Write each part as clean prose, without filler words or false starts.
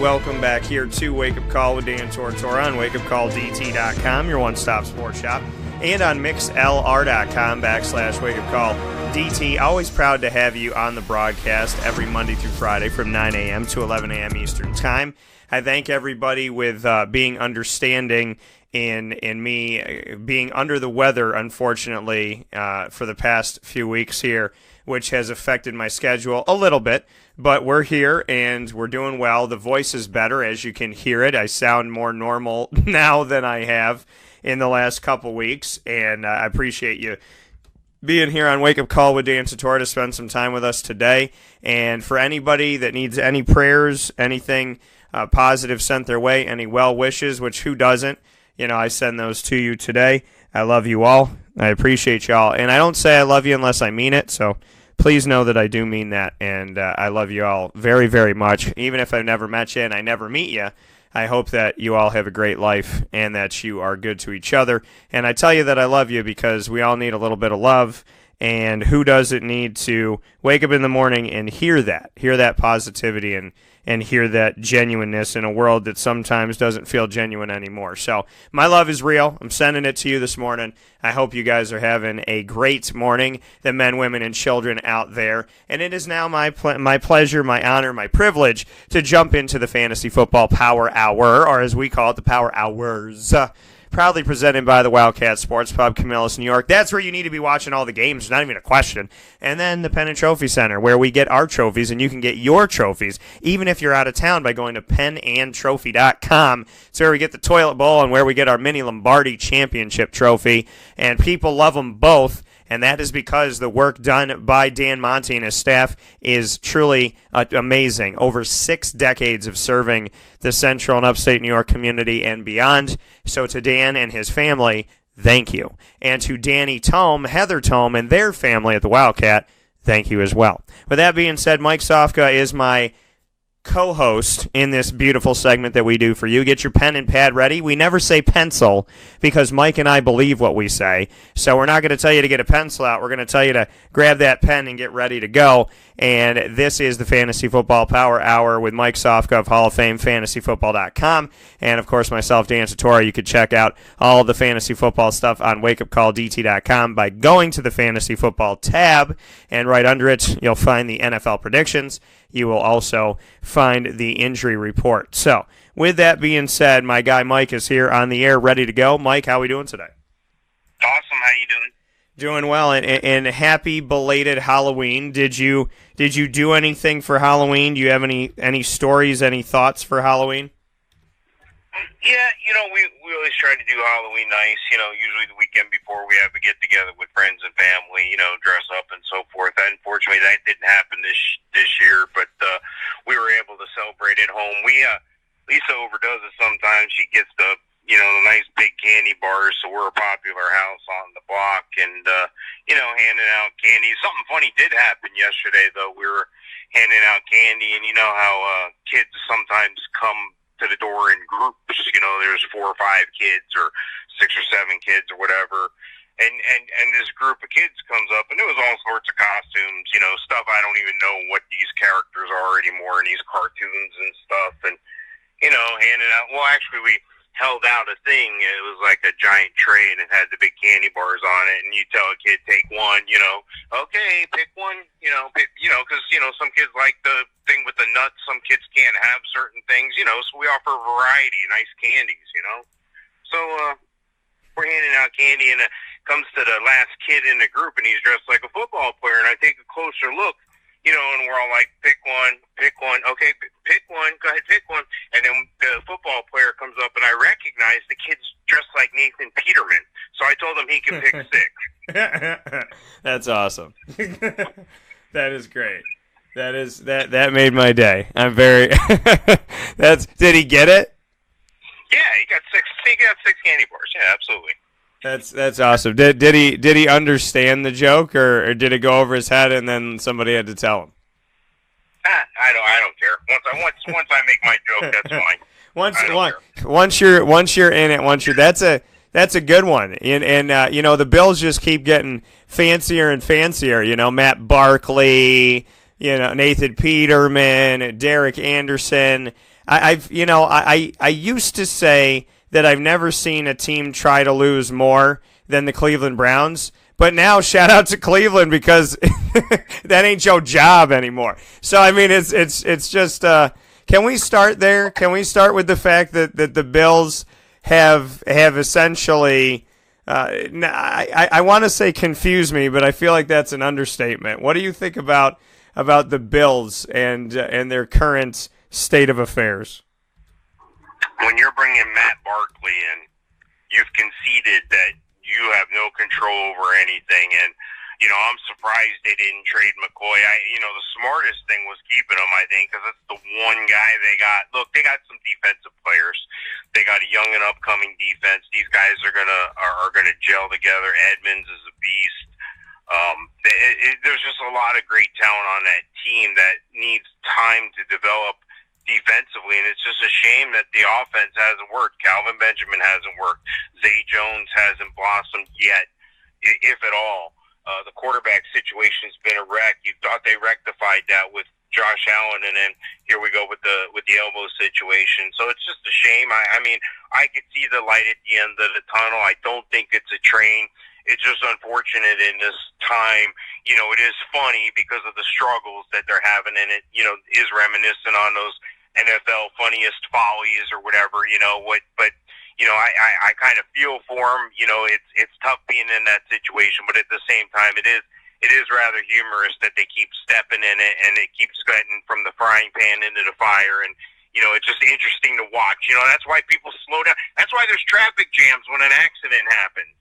welcome back here to Wake Up Call with Dan Tortora on wakeupcalldt.com, your one-stop sports shop, and on mixlr.com/wakeupcalldt. Always proud to have you on the broadcast every Monday through Friday from 9 a.m. to 11 a.m. Eastern Time. I thank everybody with being understanding in me being under the weather, unfortunately, for the past few weeks here, which has affected my schedule a little bit. But we're here, and we're doing well. The voice is better, as you can hear it. I sound more normal now than I have in the last couple weeks, and I appreciate you being here on Wake Up Call with Dan Tortora to spend some time with us today. And for anybody that needs any prayers, anything positive sent their way, any well wishes, which who doesn't, I send those to you today. I love you all. I appreciate y'all. And I don't say I love you unless I mean it, so please know that I do mean that, and I love you all very, very much. Even if I've never met you and I never meet you, I hope that you all have a great life and that you are good to each other. And I tell you that I love you because we all need a little bit of love, and who doesn't need to wake up in the morning and hear that positivity and hear that genuineness in a world that sometimes doesn't feel genuine anymore. So my love is real. I'm sending it to you this morning. I hope you guys are having a great morning, the men, women, and children out there. And it is now my pleasure, my honor, my privilege to jump into the Fantasy Football Power Hour, or as we call it, the Power Hours. Proudly presented by the Wildcat Sports Pub, Camillus, New York. That's where you need to be watching all the games, not even a question. And then the Penn and Trophy Center, where we get our trophies, and you can get your trophies, even if you're out of town, by going to pennandtrophy.com. It's where we get the toilet bowl and where we get our mini Lombardi Championship trophy. And people love them both. And that is because the work done by Dan Monty and his staff is truly amazing. Over 6 decades of serving the Central and Upstate New York community and beyond. So to Dan and his family, thank you. And to Danny Tome, Heather Tome, and their family at the Wildcat, thank you as well. With that being said, Mike Sofka is my co-host in this beautiful segment that we do for you. Get your pen and pad ready. We never say pencil because Mike and I believe what we say. So we're not going to tell you to get a pencil out. We're going to tell you to grab that pen and get ready to go. And this is the Fantasy Football Power Hour with Mike Sofka of Hall of Fame, fantasyfootball.com. And, of course, myself, Dan Tortora. You could check out all of the fantasy football stuff on wakeupcalldt.com by going to the Fantasy Football tab. And right under it, you'll find the NFL predictions. You will also find the injury report. So, with that being said, my guy Mike is here on the air, ready to go. Mike, how are we doing today? Awesome. How you doing? Doing well, and happy belated Halloween. Did you do anything for Halloween? Do you have any stories, any thoughts for Halloween? Yeah, we always try to do Halloween nice. Usually the weekend before we have a get together with friends and family. Dress up and so forth. Unfortunately, that didn't happen this year, but we were able to celebrate at home. Lisa overdoes it sometimes. She gets the nice big candy bars, so we're a popular house on the block, and handing out candy. Something funny did happen yesterday, though. We were handing out candy, and you know how kids sometimes come to the door in groups. There's 4 or 5 kids, or 6 or 7 kids, or whatever. And this group of kids comes up, and it was all sorts of costumes, stuff I don't even know what these characters are anymore in these cartoons and stuff, and handing out. Well, actually, we held out a thing. It was like a giant tray, and it had the big candy bars on it. And you tell a kid, take one. Okay, pick one. Because some kids like the thing with the nuts. Some kids can't have certain things. So we offer a variety of nice candies. So we're handing out candy, and it comes to the last kid in the group, and he's dressed like a football player. And I take a closer look. And we're all like, pick one. Okay, pick one. Go ahead, pick one. And then the football player comes up, and I recognize the kid's dressed like Nathan Peterman. So I told him he could pick 6. That's awesome. That is great. That made my day. I'm very. Did he get it? Yeah, he got 6. He got 6 candy bars. Yeah, absolutely. That's awesome. Did he understand the joke, or did it go over his head and then somebody had to tell him? I don't care. Once I make my joke, that's fine. Once you're in it, that's a good one. And the Bills just keep getting fancier and fancier. Matt Barkley, Nathan Peterman, Derek Anderson. I used to say that I've never seen a team try to lose more than the Cleveland Browns. But now, shout out to Cleveland because that ain't your job anymore. So I mean, it's just. Can we start there? Can we start with the fact that the Bills have essentially? I want to say confuse me, but I feel like that's an understatement. What do you think about the Bills and their current state of affairs? When you're bringing Matt Barkley in, you've conceded that you have no control over anything, and I'm surprised they didn't trade McCoy. The smartest thing was keeping him, I think, because that's the one guy they got. Look, they got some defensive players. They got a young and upcoming defense. These guys are gonna gel together. Edmonds is a beast. There's just a lot of great talent on that team that needs time to develop defensively, and it's just a shame that the offense hasn't worked. Calvin Benjamin hasn't worked. Zay Jones hasn't blossomed yet, if at all. The quarterback situation's been a wreck. You thought they rectified that with Josh Allen, and then here we go with the elbow situation. So it's just a shame. I mean, I could see the light at the end of the tunnel. I don't think it's a train. It's just unfortunate in this time. It is funny because of the struggles that they're having, and it, is reminiscent on those NFL funniest follies or whatever, but I kind of feel for him. It's tough being in that situation, but at the same time, it is rather humorous that they keep stepping in it and it keeps getting from the frying pan into the fire. And, it's just interesting to watch. That's why people slow down. That's why there's traffic jams when an accident happens.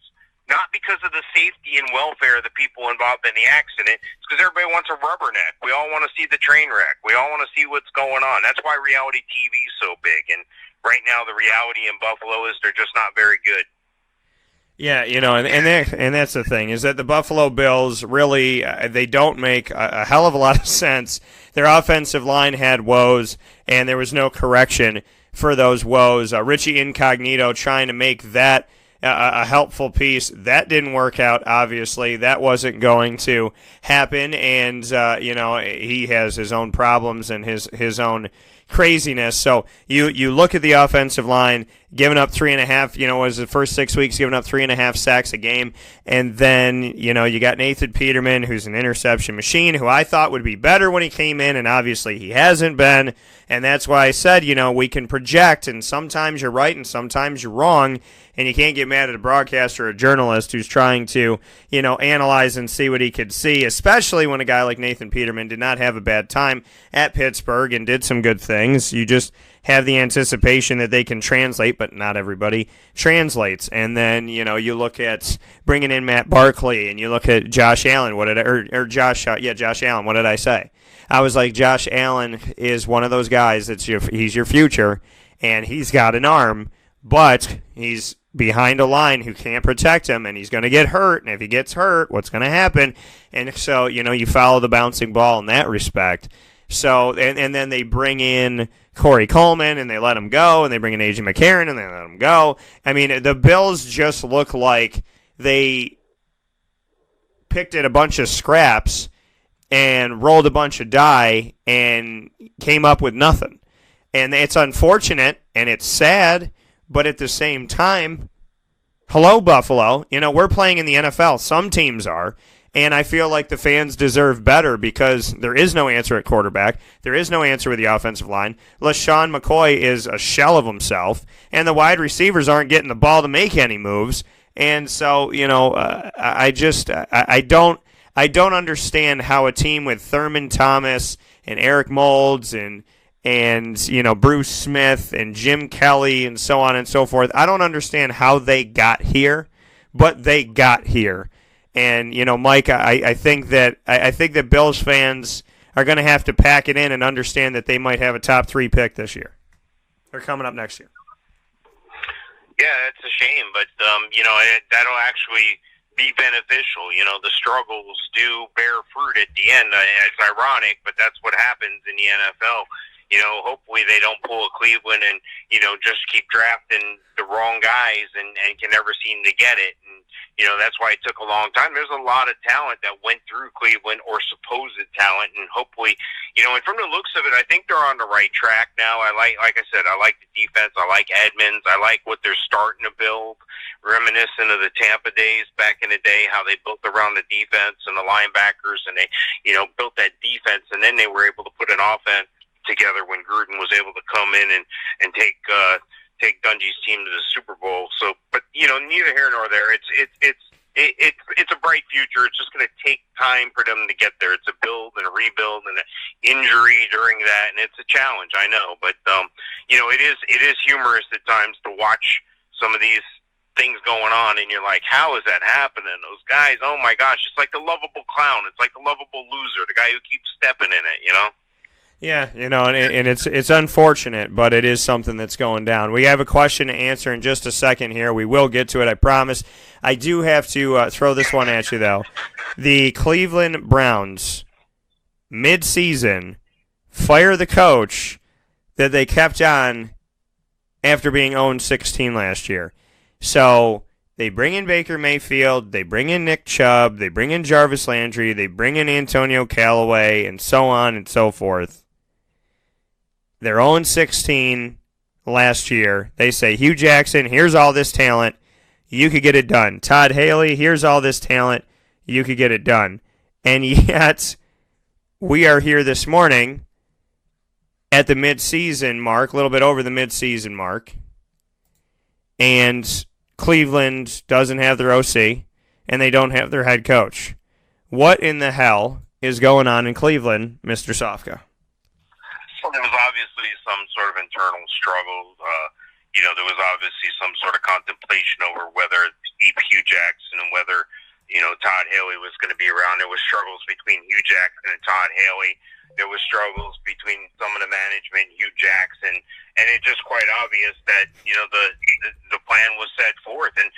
Not because of the safety and welfare of the people involved in the accident. It's because everybody wants a rubberneck. We all want to see the train wreck. We all want to see what's going on. That's why reality TV is so big. And right now, the reality in Buffalo is they're just not very good. Yeah, and that's the thing, is that the Buffalo Bills really, they don't make a hell of a lot of sense. Their offensive line had woes, and there was no correction for those woes. Richie Incognito trying to make that a helpful piece. That didn't work out, obviously. That wasn't going to happen, and, he has his own problems and his own craziness. So you look at the offensive line, giving up 3.5, was the first 6 weeks giving up 3.5 sacks a game. And then, you got Nathan Peterman, who's an interception machine, who I thought would be better when he came in, and obviously he hasn't been. And that's why I said, we can project, and sometimes you're right and sometimes you're wrong, and you can't get mad at a broadcaster or a journalist who's trying to, analyze and see what he could see, especially when a guy like Nathan Peterman did not have a bad time at Pittsburgh and did some good things. You just have the anticipation that they can translate, but not everybody translates. And then, you look at bringing in Matt Barkley, and you look at Josh Allen. Josh Allen. What did I say? I was like, Josh Allen is one of those guys he's your future, and he's got an arm, but he's behind a line who can't protect him, and he's going to get hurt, and if he gets hurt, what's going to happen? And so, you follow the bouncing ball in that respect. So, and then they bring in Corey Coleman, and they let him go, and they bring in A.J. McCarron, and they let him go. I mean, the Bills just look like they picked at a bunch of scraps and rolled a bunch of die and came up with nothing. And it's unfortunate, and it's sad, but at the same time, hello, Buffalo. We're playing in the NFL. Some teams are. And I feel like the fans deserve better because there is no answer at quarterback. There is no answer with the offensive line. LaShawn McCoy is a shell of himself, and the wide receivers aren't getting the ball to make any moves. And so, I don't understand how a team with Thurman Thomas and Eric Moulds and Bruce Smith and Jim Kelly and so on and so forth, I don't understand how they got here, but they got here. And, Mike, I think that Bills fans are going to have to pack it in and understand that they might have a top 3 pick this year. They're coming up next year. Yeah, it's a shame, but, that'll actually be beneficial. The struggles do bear fruit at the end. It's ironic, but that's what happens in the NFL. hopefully they don't pull a Cleveland and, just keep drafting the wrong guys and can never seem to get it. And, that's why it took a long time. There's a lot of talent that went through Cleveland, or supposed talent, and hopefully, and from the looks of it, I think they're on the right track now. Like I said, I like the defense. I like Edmonds. I like what they're starting to build, reminiscent of the Tampa days back in the day, how they built around the defense and the linebackers, and they, built that defense, and then they were able to put an offense together when Gruden was able to come in and take Dungy's team to the Super Bowl. So, but neither here nor there. It's a bright future. It's just going to take time for them to get there. It's a build and a rebuild and an injury during that, and it's a challenge. I know, but it is humorous at times to watch some of these things going on, and you're like, how is that happening? Those guys, oh my gosh, it's like the lovable clown. It's like the lovable loser, the guy who keeps stepping in it. Yeah, and it's unfortunate, but it is something that's going down. We have a question to answer in just a second here. We will get to it, I promise. I do have to throw this one at you, though. The Cleveland Browns, mid-season, fire the coach that they kept on after being 0-16 last year. So they bring in Baker Mayfield, they bring in Nick Chubb, they bring in Jarvis Landry, they bring in Antonio Callaway, and so on and so forth. They're 0-16 last year. They say, Hugh Jackson, here's all this talent. You could get it done. Todd Haley, here's all this talent. You could get it done. And yet, we are here this morning at the midseason mark, a little bit over the midseason mark. And Cleveland doesn't have their OC, and they don't have their head coach. What in the hell is going on in Cleveland, Mr. Sofka? Well, there was obviously some sort of internal struggle. There was obviously some sort of contemplation over whether to keep Hugh Jackson and whether, Todd Haley was going to be around. There was struggles between Hugh Jackson and Todd Haley. There was struggles between some of the management, Hugh Jackson, and it's just quite obvious that, the plan was set forth. And,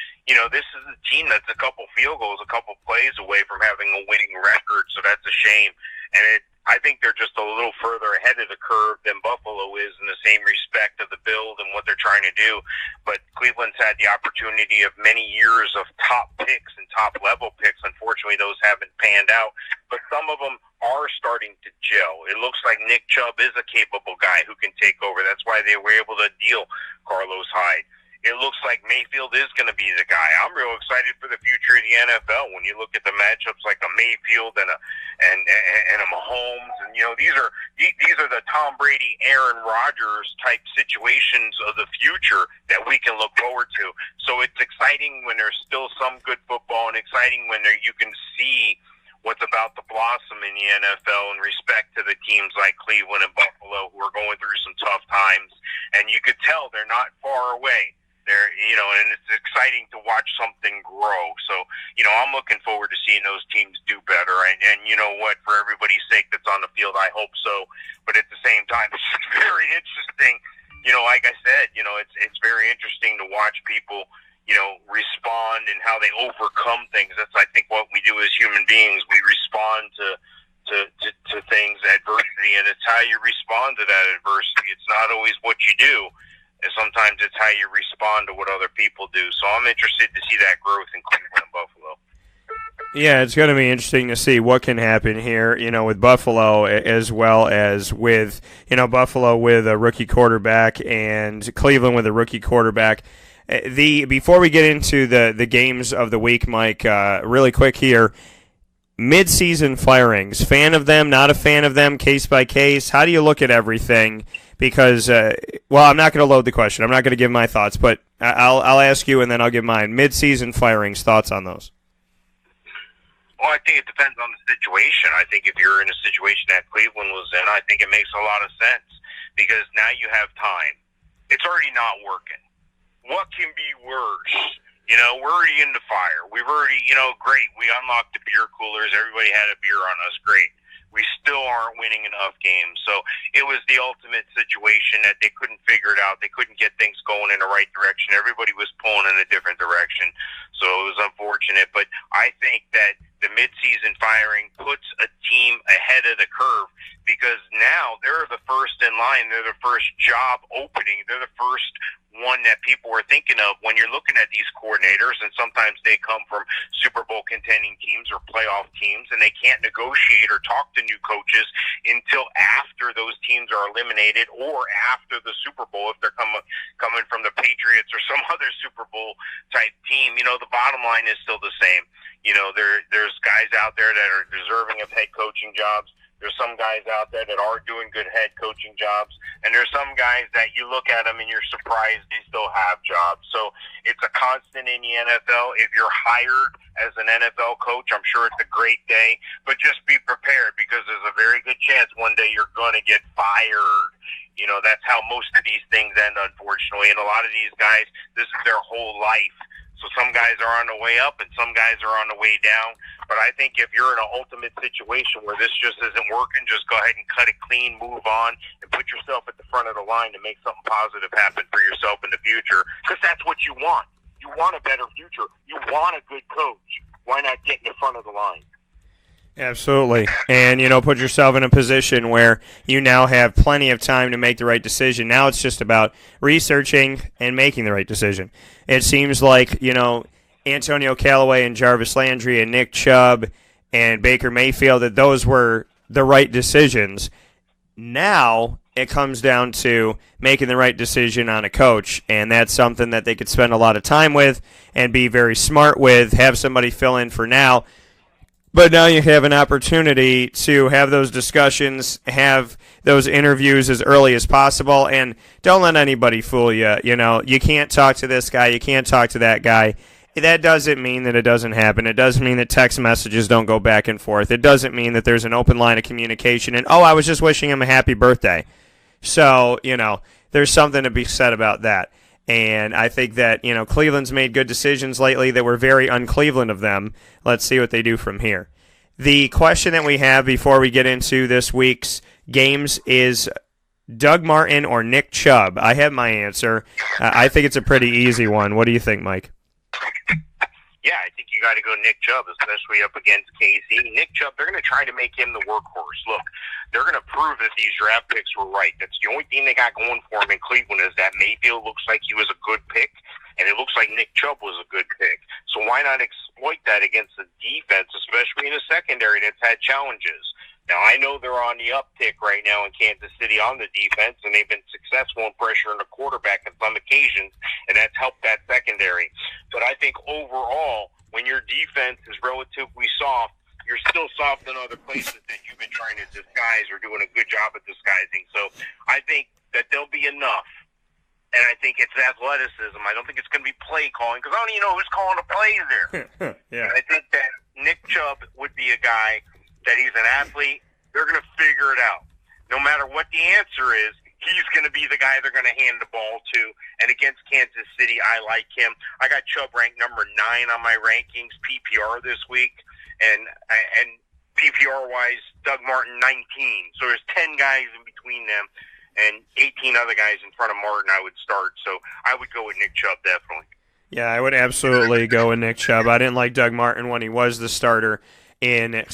this is a team that's a couple field goals, a couple plays away from having a winning record, so that's a shame. And I think they're just a little further ahead of the curve than Buffalo is in the same respect of the build and what they're trying to do. But Cleveland's had the opportunity of many years of top picks and top-level picks. Unfortunately, those haven't panned out. But some of them are starting to gel. It looks like Nick Chubb is a capable guy who can take over. That's why they were able to deal Carlos Hyde. It looks like Mayfield is going to be the guy. I'm real excited for the future of the NFL. When you look at the matchups like a Mayfield and a Mahomes, and these are the Tom Brady, Aaron Rodgers type situations of the future that we can look forward to. So it's exciting when there's still some good football, and exciting when you can see what's about to blossom in the NFL in respect to the teams like Cleveland and Buffalo, who are going through some tough times, and you could tell they're not far away. They're, and it's exciting to watch something grow. So, I'm looking forward to seeing those teams do better. And you know what, for everybody's sake that's on the field, I hope so. But at the same time, it's just very interesting. Like I said, it's very interesting to watch people, respond and how they overcome things. That's, I think, what we do as human beings. We respond to things, adversity, and it's how you respond to that adversity. It's not always what you do. And sometimes it's how you respond to what other people do. So I'm interested to see that growth in Cleveland and Buffalo. Yeah, it's going to be interesting to see what can happen here, with Buffalo, as well as with, Buffalo with a rookie quarterback and Cleveland with a rookie quarterback. Before we get into the games of the week, Mike, really quick here, mid-season firings, fan of them, not a fan of them, case by case, how do you look at everything? Because, I'm not going to load the question. I'm not going to give my thoughts, but I'll ask you and then I'll give mine. Mid-season firings, thoughts on those? Well, I think it depends on the situation. I think if you're in a situation that Cleveland was in, I think it makes a lot of sense because now you have time. It's already not working. What can be worse? We're already in the fire. We've already, great. We unlocked the beer coolers. Everybody had a beer on us. Great. We still aren't winning enough games. So it was the ultimate situation that they couldn't figure it out. They couldn't get things going in the right direction. Everybody was pulling in a different direction. So it was unfortunate. But I think that the midseason firing puts a team ahead of the curve because now they're the first in line. They're the first job opening. They're the first one that people are thinking of when you're looking at these coordinators, and sometimes they come from Super Bowl contending teams or playoff teams, and they can't negotiate or talk to new coaches until after those teams are eliminated or after the Super Bowl if they're coming from the Patriots or some other Super Bowl type team. You know, the bottom line is still the same. You know, there's guys out there that are deserving of head coaching jobs. There's some guys out there that are doing good head coaching jobs, and there's some guys that you look at them and you're surprised they still have jobs. So it's a constant in the NFL. If you're hired as an NFL coach, I'm sure it's a great day, but just be prepared because there's a very good chance one day you're going to get fired. You know, that's how most of these things end, unfortunately, and a lot of these guys, this is their whole life. So some guys are on the way up and some guys are on the way down. But I think if you're in an ultimate situation where this just isn't working, just go ahead and cut it clean, move on, and put yourself at the front of the line to make something positive happen for yourself in the future. Because that's what you want. You want a better future. You want a good coach. Why not get in the front of the line? Absolutely. And, you know, put yourself in a position where you now have plenty of time to make the right decision. Now it's just about researching and making the right decision. It seems like, you know, Antonio Callaway and Jarvis Landry and Nick Chubb and Baker Mayfield, that those were the right decisions. Now it comes down to making the right decision on a coach, and that's something that they could spend a lot of time with and be very smart with, have somebody fill in for now. But now you have an opportunity to have those discussions, have those interviews as early as possible, and don't let anybody fool you. You know, you can't talk to this guy, you can't talk to that guy. That doesn't mean that it doesn't happen. It doesn't mean that text messages don't go back and forth. It doesn't mean that there's an open line of communication and, oh, I was just wishing him a happy birthday. So, you know, there's something to be said about that. And I think that, you know, Cleveland's made good decisions lately that were very un-Cleveland of them. Let's see what they do from here. The question that we have before we get into this week's games is Doug Martin or Nick Chubb. I have my answer. I think it's a pretty easy one. What do you think, Mike? Yeah, I think you got to go Nick Chubb, especially up against KC. Nick Chubb, they're going to try to make him the workhorse. Look, they're going to prove that these draft picks were right. That's the only thing they got going for him in Cleveland is that Mayfield looks like he was a good pick, and it looks like Nick Chubb was a good pick. So why not exploit that against the defense, especially in a secondary that's had challenges? Now, I know they're on the uptick right now in Kansas City on the defense, and they've been successful in pressuring the quarterback on some occasions, and that's helped that secondary. But I think overall, when your defense is relatively soft, you're still soft in other places that you've been trying to disguise or doing a good job at disguising. So I think that there'll be enough. And I think it's athleticism. I don't think it's going to be play calling because I don't even know who's calling the plays there. Yeah. I think that Nick Chubb would be a guy that he's an athlete. They're going to figure it out. No matter what the answer is, he's going to be the guy they're going to hand the ball to. And against Kansas City, I like him. I got Chubb ranked number 9 on my rankings, PPR this week. And PPR-wise, Doug Martin 19. So there's 10 guys in between them and 18 other guys in front of Martin I would start. So I would go with Nick Chubb, definitely. Yeah, I would absolutely go with Nick Chubb. I didn't like Doug Martin when he was the starter in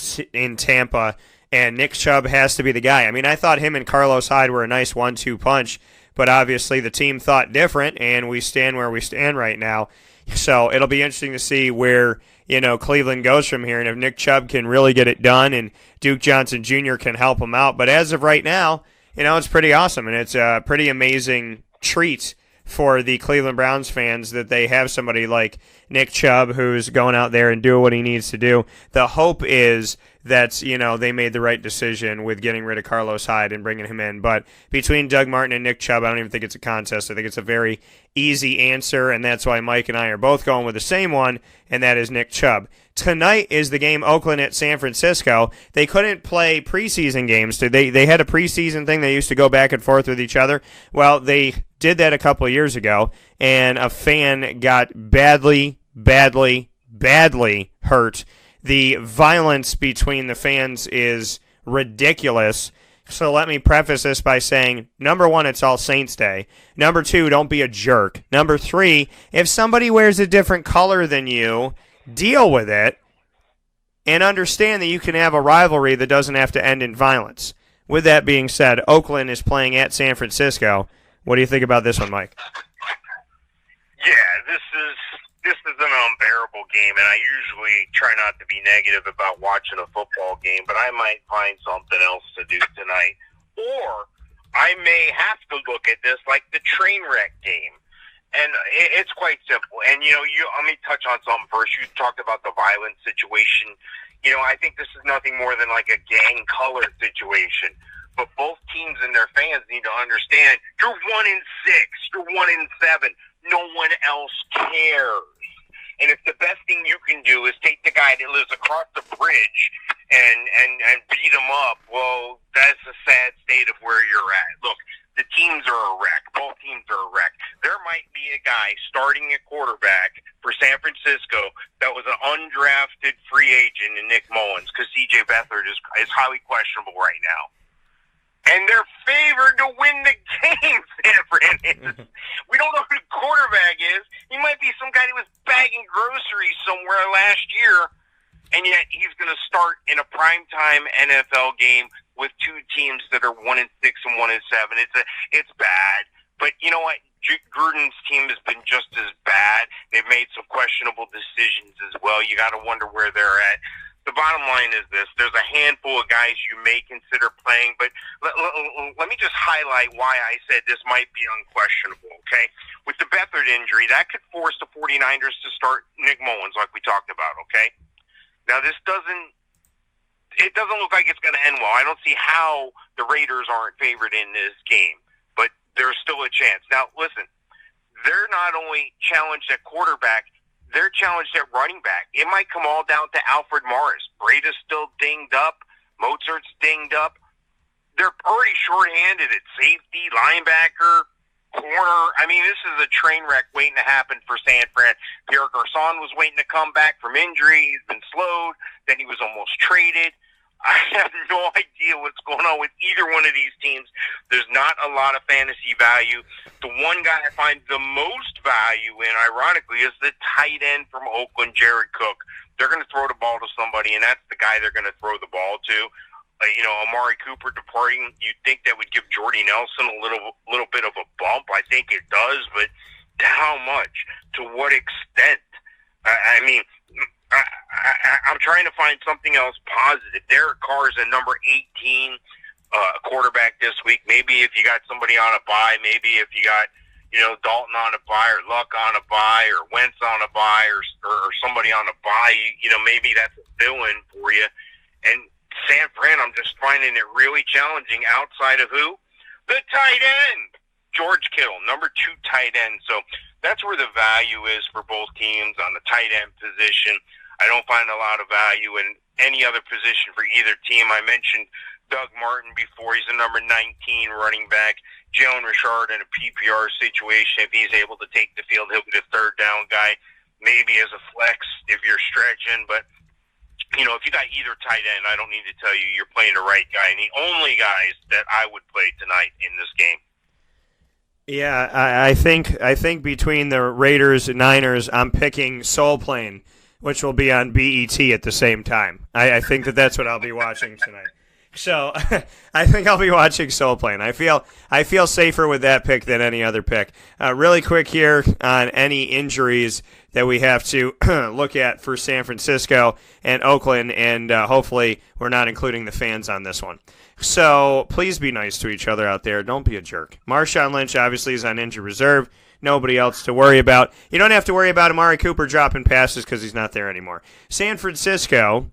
Tampa, and Nick Chubb has to be the guy. I mean, I thought him and Carlos Hyde were a nice 1-2 punch, but obviously the team thought different, and we stand where we stand right now. So it'll be interesting to see where, you know, Cleveland goes from here, and if Nick Chubb can really get it done and Duke Johnson Jr. can help him out. But as of right now, you know, it's pretty awesome, and it's a pretty amazing treat for the Cleveland Browns fans that they have somebody like Nick Chubb who's going out there and doing what he needs to do. The hope is that, you know, they made the right decision with getting rid of Carlos Hyde and bringing him in. But between Doug Martin and Nick Chubb, I don't even think it's a contest. I think it's a very easy answer, and that's why Mike and I are both going with the same one, and that is Nick Chubb. Tonight is the game Oakland at San Francisco. They couldn't play preseason games. They had a preseason thing. They used to go back and forth with each other. Well, they did that a couple of years ago, and a fan got badly hurt. The violence between the fans is ridiculous. So let me preface this by saying, number 1, it's All Saints Day. Number 2, don't be a jerk. Number 3, if somebody wears a different color than you, deal with it. and understand that you can have a rivalry that doesn't have to end in violence. With that being said, Oakland is playing at San Francisco. What do you think about this one, Mike? Yeah, this is an unbearable game, and I usually try not to be negative about watching a football game, but I might find something else to do tonight. Or I may have to look at this like the train wreck game. And it's quite simple. And, let me touch on something first. You talked about the violent situation. I think this is nothing more than like a gang color situation. But both teams and their fans need to understand you're 1-6, you're 1-7. No one else cares. And if the best thing you can do is take the guy that lives across the bridge and beat him up, well, that's a sad state of where you're at. Look, the teams are a wreck. Both teams are a wreck. There might be a guy starting at quarterback for San Francisco that was an undrafted free agent in Nick Mullins because C.J. Beathard is highly questionable right now. And they're favored to win the game, San Fran is. We don't know who the quarterback is. He might be some guy who was bagging groceries somewhere last year, and yet he's going to start in a primetime NFL game with two teams that are 1-6 and 1-7. It's bad. But you know what? Gruden's team has been just as bad. They've made some questionable decisions as well. You got to wonder where they're at. The bottom line is this. There's a handful of guys you may consider playing, but let me just highlight why I said this might be unquestionable, okay? With the Beathard injury, that could force the 49ers to start Nick Mullins like we talked about, okay? Now, it doesn't look like it's going to end well. I don't see how the Raiders aren't favored in this game, but there's still a chance. Now, listen, they're not only challenged at quarterback, they're challenged at running back. It might come all down to Alfred Morris. Breda's still dinged up. Mozart's dinged up. They're already shorthanded at safety, linebacker, corner. I mean, this is a train wreck waiting to happen for San Fran. Pierre Garçon was waiting to come back from injury. He's been slowed. Then he was almost traded. I have no idea what's going on with either one of these teams. There's not a lot of fantasy value. The one guy I find the most value in, ironically, is the tight end from Oakland, Jared Cook. They're going to throw the ball to somebody, and that's the guy they're going to throw the ball to. Amari Cooper departing, you'd think that would give Jordy Nelson a little bit of a bump. I think it does, but how much? To what extent? I'm trying to find something else positive. Derek Carr is a number 18 quarterback this week. Maybe if you got somebody on a bye, maybe if you got Dalton on a bye or Luck on a bye or Wentz on a bye or somebody on a bye, maybe that's a fill-in for you. And San Fran, I'm just finding it really challenging outside of who? The tight end, George Kittle, number 2 tight end. So that's where the value is for both teams on the tight end position. I don't find a lot of value in any other position for either team. I mentioned Doug Martin before. He's a number 19 running back. Jalen Richard in a PPR situation, if he's able to take the field, he'll be the third down guy, maybe as a flex if you're stretching. But, if you got either tight end, I don't need to tell you you're playing the right guy. And the only guys that I would play tonight in this game. Yeah, I think between the Raiders and Niners, I'm picking Soul Plane, which will be on BET at the same time. I think that's what I'll be watching tonight. So I think I'll be watching Soul Plane. I feel safer with that pick than any other pick. Really quick here on any injuries that we have to look at for San Francisco and Oakland, and hopefully we're not including the fans on this one. So please be nice to each other out there. Don't be a jerk. Marshawn Lynch obviously is on injured reserve. Nobody else to worry about. You don't have to worry about Amari Cooper dropping passes because he's not there anymore. San Francisco,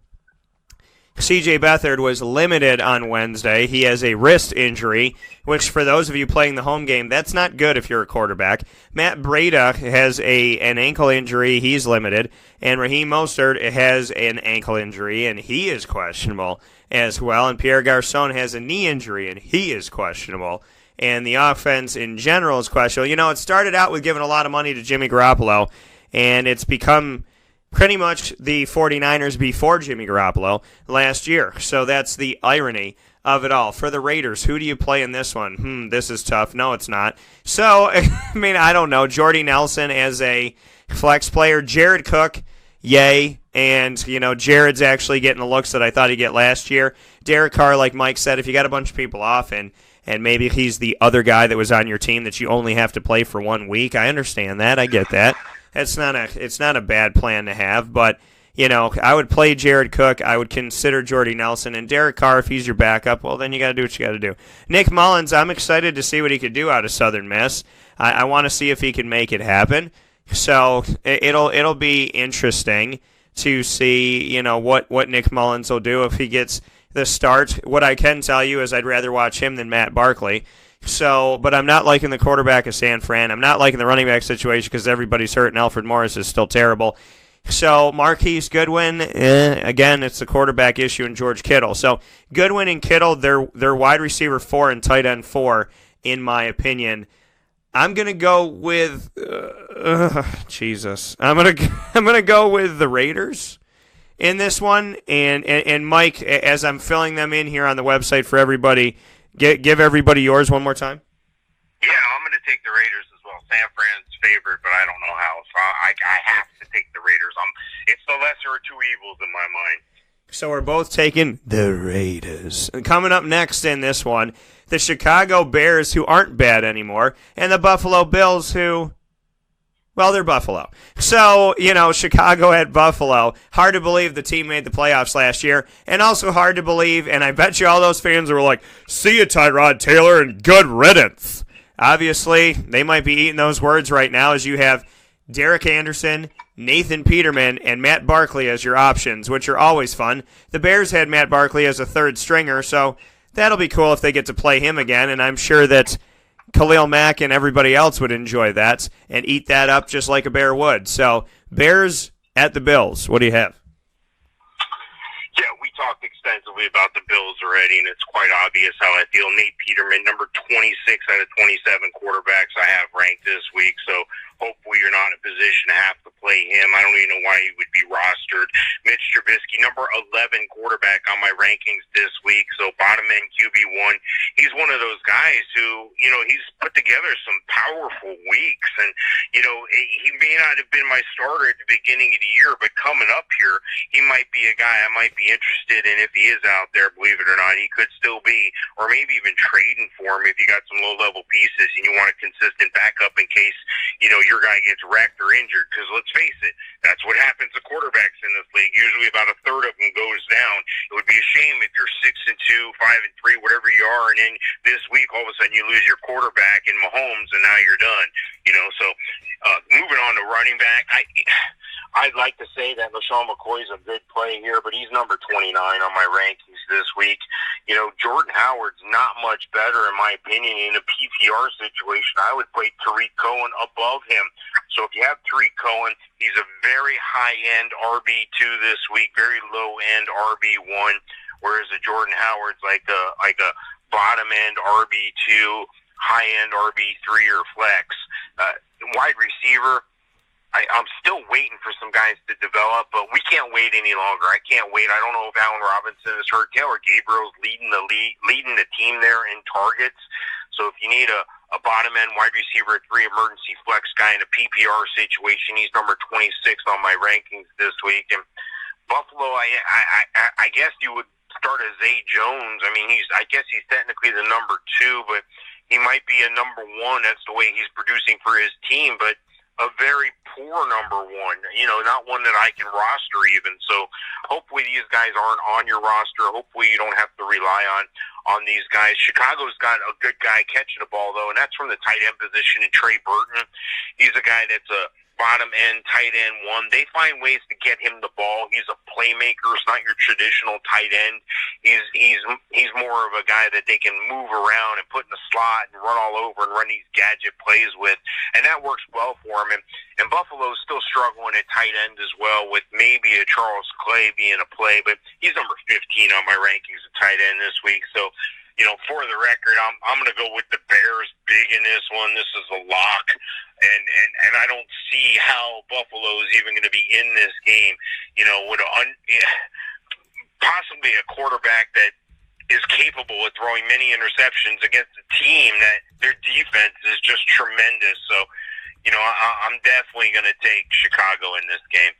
C.J. Beathard was limited on Wednesday. He has a wrist injury, which for those of you playing the home game, that's not good if you're a quarterback. Matt Breida has an ankle injury. He's limited. And Raheem Mostert has an ankle injury, and he is questionable as well. And Pierre Garçon has a knee injury, and he is questionable. And the offense in general is questionable. It started out with giving a lot of money to Jimmy Garoppolo, and it's become pretty much the 49ers before Jimmy Garoppolo last year. So that's the irony of it all. For the Raiders, who do you play in this one? This is tough. No, it's not. So, I don't know. Jordy Nelson as a flex player. Jared Cook yay. And, Jared's actually getting the looks that I thought he'd get last year. Derek Carr, like Mike said, if you got a bunch of people off and maybe he's the other guy that was on your team that you only have to play for 1 week, I understand that. I get that. It's not a bad plan to have, but I would play Jared Cook. I would consider Jordy Nelson and Derek Carr if he's your backup. Well, then you got to do what you got to do. Nick Mullins, I'm excited to see what he could do out of Southern Miss. I want to see if he can make it happen. So it'll be interesting to see what Nick Mullins will do if he gets the start. What I can tell you is I'd rather watch him than Matt Barkley. But I'm not liking the quarterback of San Fran. I'm not liking the running back situation because everybody's hurt and Alfred Morris is still terrible. So Marquise Goodwin, again, it's the quarterback issue in George Kittle. So Goodwin and Kittle, they're wide receiver 4 and tight end 4, in my opinion. I'm gonna go with Jesus. I'm gonna go with the Raiders in this one. And Mike, as I'm filling them in here on the website for everybody, give everybody yours one more time. Yeah, I'm gonna take the Raiders as well. San Fran's favorite, but I don't know how. So I have to take the Raiders. It's the lesser of two evils in my mind. So we're both taking the Raiders. And coming up next in this one, the Chicago Bears, who aren't bad anymore, and the Buffalo Bills, who, well, they're Buffalo. So, Chicago at Buffalo. Hard to believe the team made the playoffs last year, and also hard to believe, and I bet you all those fans were like, see you, Tyrod Taylor, and good riddance. Obviously, they might be eating those words right now as you have Derek Anderson, Nathan Peterman, and Matt Barkley as your options, which are always fun. The Bears had Matt Barkley as a third stringer, so that'll be cool if they get to play him again, and I'm sure that Khalil Mack and everybody else would enjoy that and eat that up just like a Bear would. So, Bears at the Bills. What do you have? Yeah, we talked extensively about the Bills already, and it's quite obvious how I feel. Nate Peterman, number 26 out of 27 quarterbacks I have ranked this week, so hopefully you're not in a position to have to play him. I don't even know why he would be rostered. Mitch Trubisky, number 11 quarterback on my rankings this week, so bottom end QB1. He's one of those guys who, he's put together some powerful weeks, and, he may not have been my starter at the beginning of the year, but coming up here, he might be a guy I might be interested in if he is out there, believe it or not. He could still be, or maybe even trading for him if you got some low-level pieces and you want a consistent backup in case, your guy gets wrecked or injured, because let's face it, that's what happens to quarterbacks in this league. Usually about a third of them goes down. It would be a shame if you're 6-2, 5-3, whatever you are, and then this week all of a sudden you lose your quarterback in Mahomes and now you're done. So moving on to running back, I'd like to say that LaShawn McCoy's a good play here, but he's number 29 on my rankings this week. Jordan Howard's not much better, in my opinion. In a PPR situation, I would play Tariq Cohen above him. So if you have Tariq Cohen, he's a very high-end RB2 this week, very low-end RB1, whereas the Jordan Howard's like a bottom-end RB2, high-end RB3 or flex. Wide receiver, I'm still waiting for some guys to develop, but we can't wait any longer. I can't wait. I don't know if Allen Robinson is hurt. Taylor Gabriel's leading the team there in targets. So if you need a bottom-end wide receiver, 3 emergency flex guy in a PPR situation, he's number 26 on my rankings this week. And Buffalo, I guess you would start as Zay Jones. I mean, I guess he's technically the number 2, but he might be a number 1. That's the way he's producing for his team, but a very poor number 1, not one that I can roster even. So hopefully these guys aren't on your roster. Hopefully you don't have to rely on these guys. Chicago's got a good guy catching the ball, though, and that's from the tight end position in Trey Burton. He's a guy that's a bottom-end, tight end 1. They find ways to get him the ball. He's a playmaker. It's not your traditional tight end. He's more of a guy that they can move around and put in the slot and run all over and run these gadget plays with, and that works well for him. And Buffalo's still struggling at tight end as well, with maybe a Charles Clay being a play, but he's number 15 on my rankings at tight end this week. So, for the record, I'm going to go with the Bears big in this one. This is a lock, and I don't see how Buffalo is even going to be in this game. With possibly a quarterback that is capable of throwing many interceptions against a team that their defense is just tremendous. So, I'm definitely going to take Chicago in this game.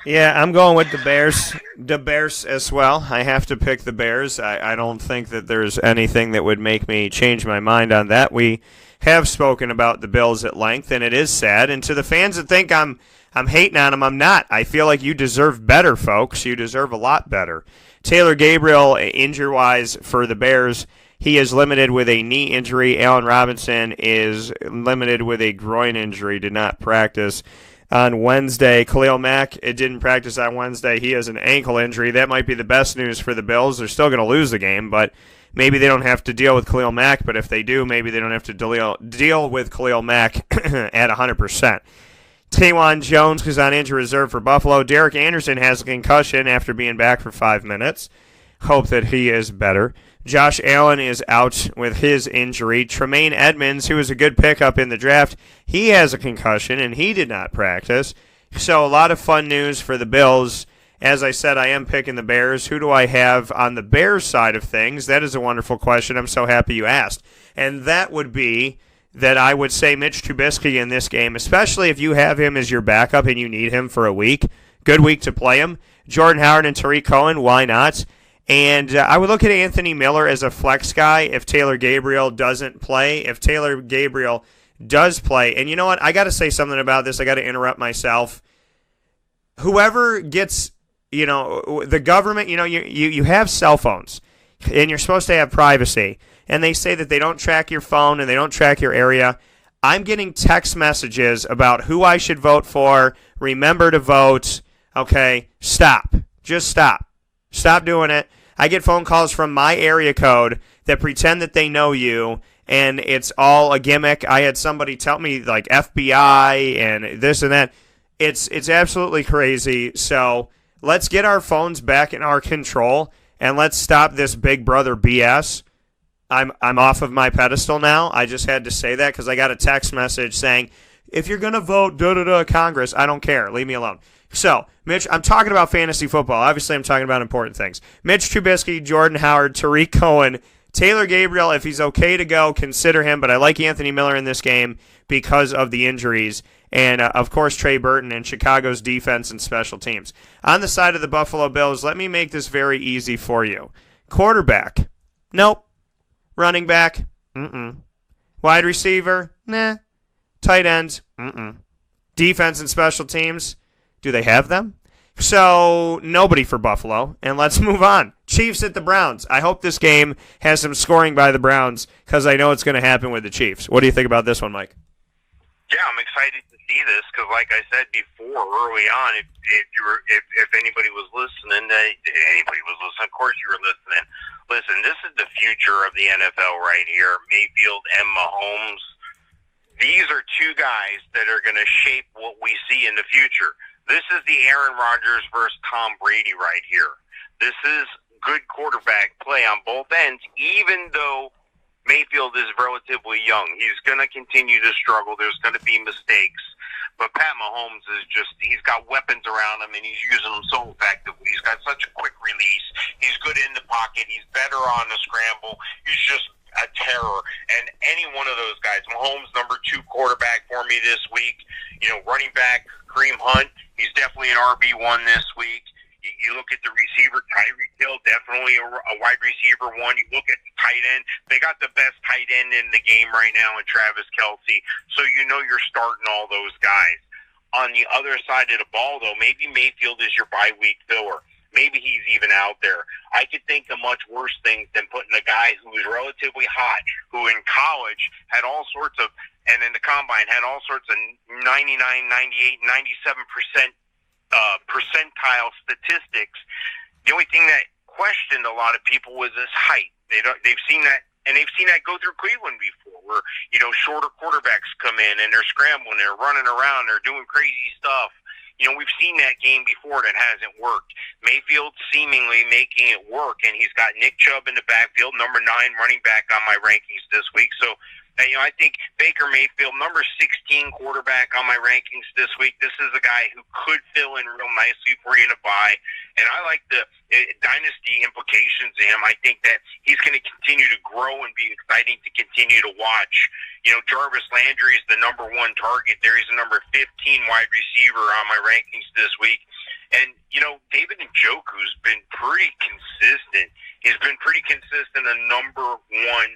Yeah, I'm going with the Bears. The Bears as well. I have to pick the Bears. I don't think that there's anything that would make me change my mind on that. We have spoken about the Bills at length, and it is sad. And to the fans that think I'm hating on them, I'm not. I feel like you deserve better, folks. You deserve a lot better. Taylor Gabriel, injury-wise for the Bears, he is limited with a knee injury. Allen Robinson is limited with a groin injury, did not practice on Wednesday. Khalil Mack, it didn't practice on Wednesday. He has an ankle injury. That might be the best news for the Bills. They're still going to lose the game, but maybe they don't have to deal with Khalil Mack. But if they do, maybe they don't have to deal with Khalil Mack at 100%. Tawan Jones is on injury reserve for Buffalo. Derek Anderson has a concussion after being back for 5 minutes. Hope that he is better. Josh Allen is out with his injury. Tremaine Edmonds, who was a good pickup in the draft, he has a concussion, and he did not practice. So a lot of fun news for the Bills. As I said, I am picking the Bears. Who do I have on the Bears side of things? That is a wonderful question. I'm so happy you asked. And that would be that I would say Mitch Trubisky in this game, especially if you have him as your backup and you need him for a week. Good week to play him. Jordan Howard and Tariq Cohen, why not? And I would look at Anthony Miller as a flex guy if Taylor Gabriel doesn't play. If Taylor Gabriel does play, and you know what? I got to say something about this. I got to interrupt myself. Whoever gets, the government, you have cell phones, and you're supposed to have privacy. And they say that they don't track your phone and they don't track your area. I'm getting text messages about who I should vote for. Remember to vote. Okay, stop. Just stop. Stop doing it. I get phone calls from my area code that pretend that they know you, and it's all a gimmick. I had somebody tell me, like, FBI and this and that. It's absolutely crazy. So let's get our phones back in our control, and let's stop this Big Brother BS. I'm off of my pedestal now. I just had to say that because I got a text message saying, if you're going to vote Congress, I don't care. Leave me alone. So, Mitch, I'm talking about fantasy football. Obviously, I'm talking about important things. Mitch Trubisky, Jordan Howard, Tariq Cohen, Taylor Gabriel, if he's okay to go, consider him. But I like Anthony Miller in this game because of the injuries. And, of course, Trey Burton and Chicago's defense and special teams. On the side of the Buffalo Bills, let me make this very easy for you. Quarterback, nope. Running back, Wide receiver, nah. Tight ends, Defense and special teams, do they have them? So, nobody for Buffalo, and let's move on. Chiefs at the Browns. I hope this game has some scoring by the Browns because I know it's going to happen with the Chiefs. What do you think about this one, Mike? Yeah, I'm excited to see this because, like I said before, early on, if anybody was listening, of course you were listening. Listen, this is the future of the NFL right here. Mayfield and Mahomes. These are two guys that are going to shape what we see in the future. This is the Aaron Rodgers versus Tom Brady right here. This is good quarterback play on both ends, even though Mayfield is relatively young. He's going to continue to struggle. There's going to be mistakes. But Pat Mahomes he's got weapons around him, and he's using them so effectively. He's got such a quick release. He's good in the pocket. He's better on the scramble. He's just a terror. And any one of those guys, Mahomes, number 2 quarterback for me this week. Running back, Kareem Hunt, he's definitely an RB1 this week. You look at the receiver, Tyreek Hill, definitely a wide receiver 1. You look at the tight end. They got the best tight end in the game right now in Travis Kelce. So you're starting all those guys. On the other side of the ball, though, maybe Mayfield is your bye-week filler. Maybe he's even out there. I could think of much worse things than putting a guy who was relatively hot, who in college had all sorts of, and in the combine had all sorts of 99, 98, 97% percentile statistics. The only thing that questioned a lot of people was his height. They've seen that, and they've seen that go through Cleveland before, where shorter quarterbacks come in and they're scrambling, they're running around, they're doing crazy stuff. We've seen that game before that hasn't worked. Mayfield seemingly making it work, and he's got Nick Chubb in the backfield, number 9 running back on my rankings this week. So, I think Baker Mayfield, number 16 quarterback on my rankings this week. This is a guy who could fill in real nicely for you to buy. And I like the dynasty implications of him. I think that he's going to continue to grow and be exciting to continue to watch. Jarvis Landry is the number 1 target there. He's the number 15 wide receiver on my rankings this week. And, David Njoku's been pretty consistent. He's been pretty consistent, a number one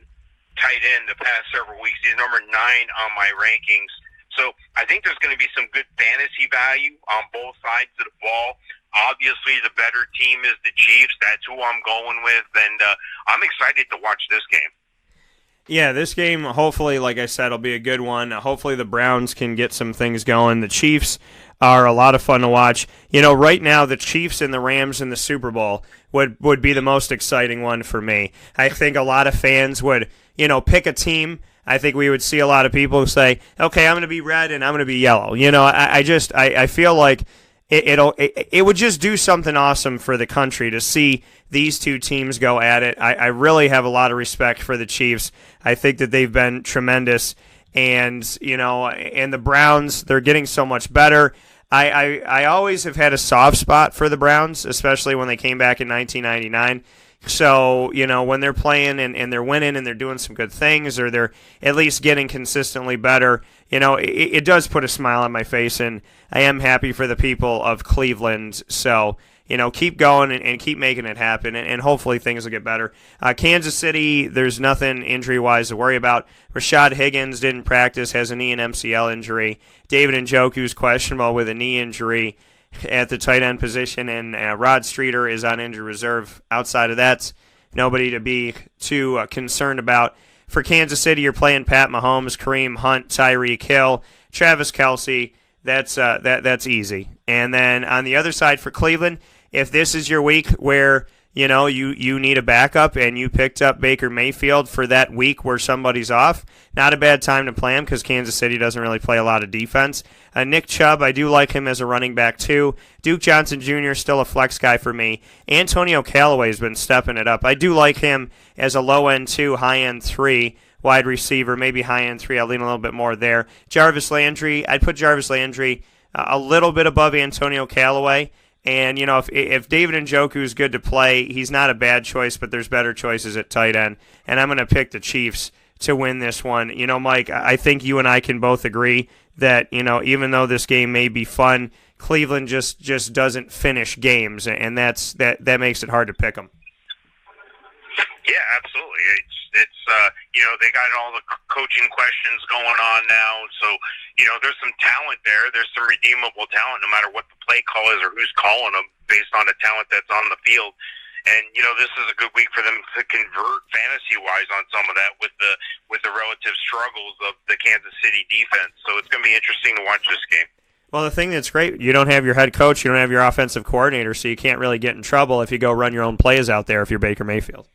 tight end the past several weeks. He's number 9 on my rankings. So I think there's going to be some good fantasy value on both sides of the ball. Obviously, the better team is the Chiefs. That's who I'm going with, and I'm excited to watch this game. Yeah, this game, hopefully, like I said, will be a good one. Hopefully the Browns can get some things going. The Chiefs are a lot of fun to watch. Right now, the Chiefs and the Rams in the Super Bowl would be the most exciting one for me. I think a lot of fans would, pick a team. I think we would see a lot of people say, okay, I'm going to be red and I'm going to be yellow. I feel like it would just do something awesome for the country to see these two teams go at it. I really have a lot of respect for the Chiefs. I think that they've been tremendous, and and the Browns, they're getting so much better. I always have had a soft spot for the Browns, especially when they came back in 1999. So, when they're playing and they're winning and they're doing some good things, or they're at least getting consistently better, it does put a smile on my face, and I am happy for the people of Cleveland. So, keep going and keep making it happen, and hopefully things will get better. Kansas City, there's nothing injury-wise to worry about. Rashad Higgins didn't practice, has a knee and MCL injury. David Njoku's questionable with a knee injury at the tight end position, and Rod Streeter is on injured reserve. Outside of that, nobody to be too concerned about. For Kansas City, you're playing Pat Mahomes, Kareem Hunt, Tyreek Hill, Travis Kelce. That's easy. And then on the other side for Cleveland, if this is your week where you need a backup and you picked up Baker Mayfield for that week where somebody's off, not a bad time to play him because Kansas City doesn't really play a lot of defense. Nick Chubb, I do like him as a running back too. Duke Johnson Jr. still a flex guy for me. Antonio Callaway's been stepping it up. I do like him as a low-end 2, high-end 3 wide receiver, maybe high-end 3. I'll lean a little bit more there. Jarvis Landry, I'd put Jarvis Landry a little bit above Antonio Callaway. And, if David Njoku is good to play, he's not a bad choice, but there's better choices at tight end. And I'm going to pick the Chiefs to win this one. Mike, I think you and I can both agree that, even though this game may be fun, Cleveland just doesn't finish games, and that makes it hard to pick them. Yeah, absolutely. It's they got all the coaching questions going on now, so there's some talent there. There's some redeemable talent, no matter what the play call is or who's calling them, based on the talent that's on the field. And this is a good week for them to convert fantasy-wise on some of that with the relative struggles of the Kansas City defense. So it's going to be interesting to watch this game. Well, the thing that's great, you don't have your head coach, you don't have your offensive coordinator, so you can't really get in trouble if you go run your own plays out there if you're Baker Mayfield.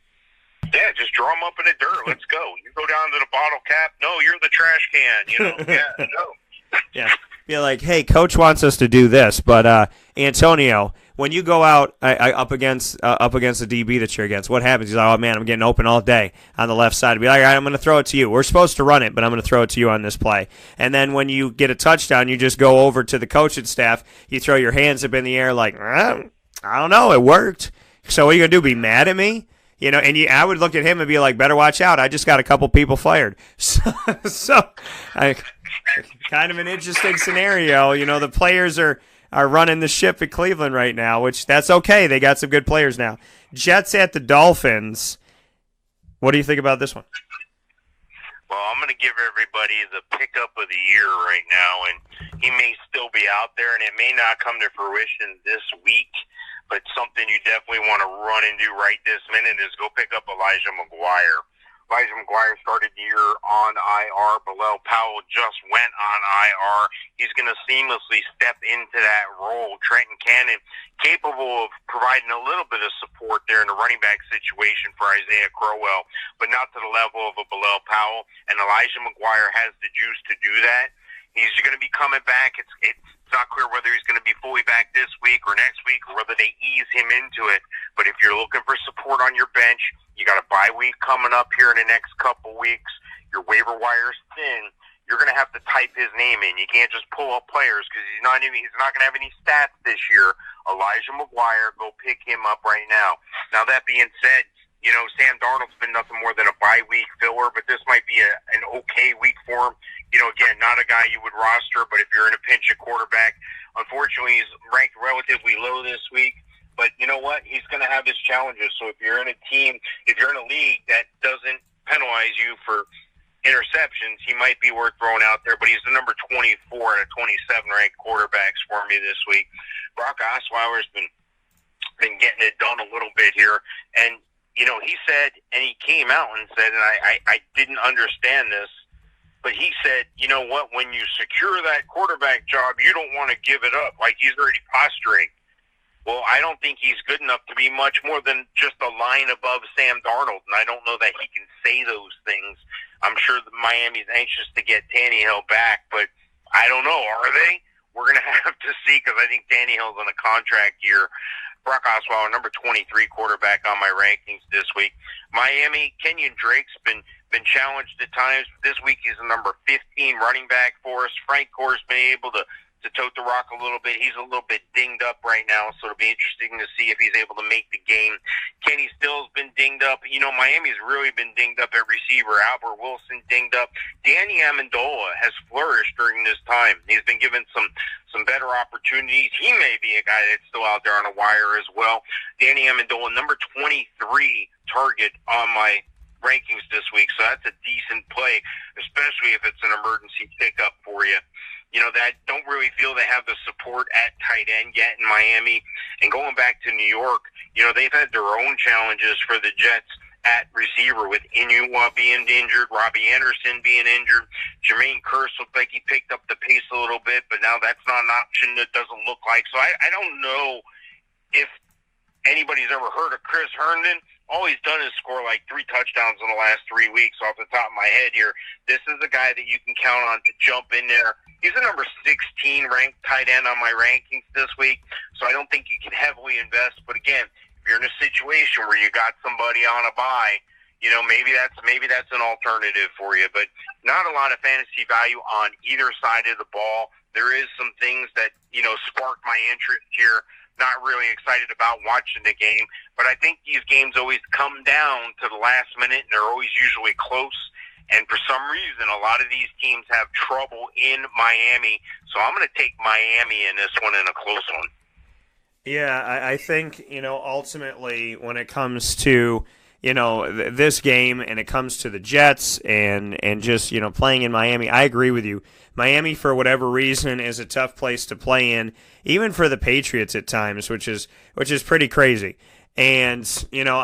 Yeah, just draw them up in the dirt. Let's go. You go down to the bottle cap. No, you're the trash can. Yeah, no. Yeah. Be like, hey, coach wants us to do this, but Antonio, when you go out up against the DB that you're against, what happens? He's like, oh man, I'm getting open all day on the left side. Be like, all right, I'm going to throw it to you. We're supposed to run it, but I'm going to throw it to you on this play. And then when you get a touchdown, you just go over to the coaching staff. You throw your hands up in the air like, I don't know, it worked. So what are you going to do? Be mad at me? And I would look at him and be like, better watch out. I just got a couple people fired. So kind of an interesting scenario. The players are running the ship at Cleveland right now, which that's okay. They got some good players now. Jets at the Dolphins. What do you think about this one? Well, I'm going to give everybody the pickup of the year right now, and he may still be out there, and it may not come to fruition this week. But something you definitely want to run and do right this minute is go pick up Elijah McGuire. Elijah McGuire started the year on IR. Bilal Powell just went on IR. He's going to seamlessly step into that role. Trenton Cannon, capable of providing a little bit of support there in the running back situation for Isaiah Crowell, but not to the level of a Bilal Powell. And Elijah McGuire has the juice to do that. He's going to be coming back. It's not clear whether he's going to be fully back this week or next week, or whether they ease him into it. But if you're looking for support on your bench, you got a bye week coming up here in the next couple weeks. Your waiver wire's thin. You're going to have to type his name in. You can't just pull up players because he's not going to have any stats this year. Elijah McGuire, go pick him up right now. Now, that being said, Sam Darnold's been nothing more than a bye week filler, but this might be an okay week for him. Again, not a guy you would roster, but if you're in a pinch at quarterback, Unfortunately, he's ranked relatively low this week. But you know what? He's going to have his challenges. So if you're in a team, if you're in a league that doesn't penalize you for interceptions, he might be worth throwing out there. But he's the number 24 out of 27 ranked quarterbacks for me this week. Brock Osweiler's been getting it done a little bit here. And, you know, he said, and he came out and said, and I didn't understand this, but he said, you know what, when you secure that quarterback job, you don't want to give it up. Like, he's already posturing. Well, I don't think he's good enough to be much more than just a line above Sam Darnold, and I don't know that he can say those things. I'm sure that Miami's anxious to get Tannehill back, but I don't know. Are they? We're going to have to see, because I think Tannehill's on a contract year. Brock Osweiler, number 23 quarterback on my rankings this week. Miami, Kenyon Drake's been challenged at times. This week he's the number 15 running back for us. Frank Gore's been able to tote the rock a little bit. He's a little bit dinged up right now, so it'll be interesting to see if he's able to make the game. Kenny Still's been dinged up. You know, Miami's really been dinged up at receiver. Albert Wilson dinged up. Danny Amendola has flourished during this time. He's been given some better opportunities. He may be a guy that's still out there on a wire as well. Danny Amendola, number 23 target on my rankings this week, so that's a decent play, especially if it's an emergency pickup for you. You know, that don't really feel they have the support at tight end yet in Miami. And going back to New York, you know, they've had their own challenges for the Jets at receiver with Inouye being injured, Robbie Anderson being injured. Jermaine Kearse looked like he picked up the pace a little bit, but now that's not an option. That doesn't look like. So I don't know if anybody's ever heard of Chris Herndon. All he's done is score like 3 touchdowns in the last 3 weeks off the top of my head here. This is a guy that you can count on to jump in there. He's a number 16 ranked tight end on my rankings this week, so I don't think you can heavily invest. But again, if you're in a situation where you got somebody on a bye, you know, maybe that's an alternative for you. But not a lot of fantasy value on either side of the ball. There is some things that, you know, sparked my interest here. Not really excited about watching the game, but I think these games always come down to the last minute, and they're always usually close. And for some reason, a lot of these teams have trouble in Miami, so I'm going to take Miami in this one, in a close one. Yeah, I think, you know, ultimately when it comes to, you know, this game and it comes to the Jets and just, you know, playing in Miami, I agree with you. Miami, for whatever reason, is a tough place to play in, even for the Patriots at times, which is pretty crazy. And, you know,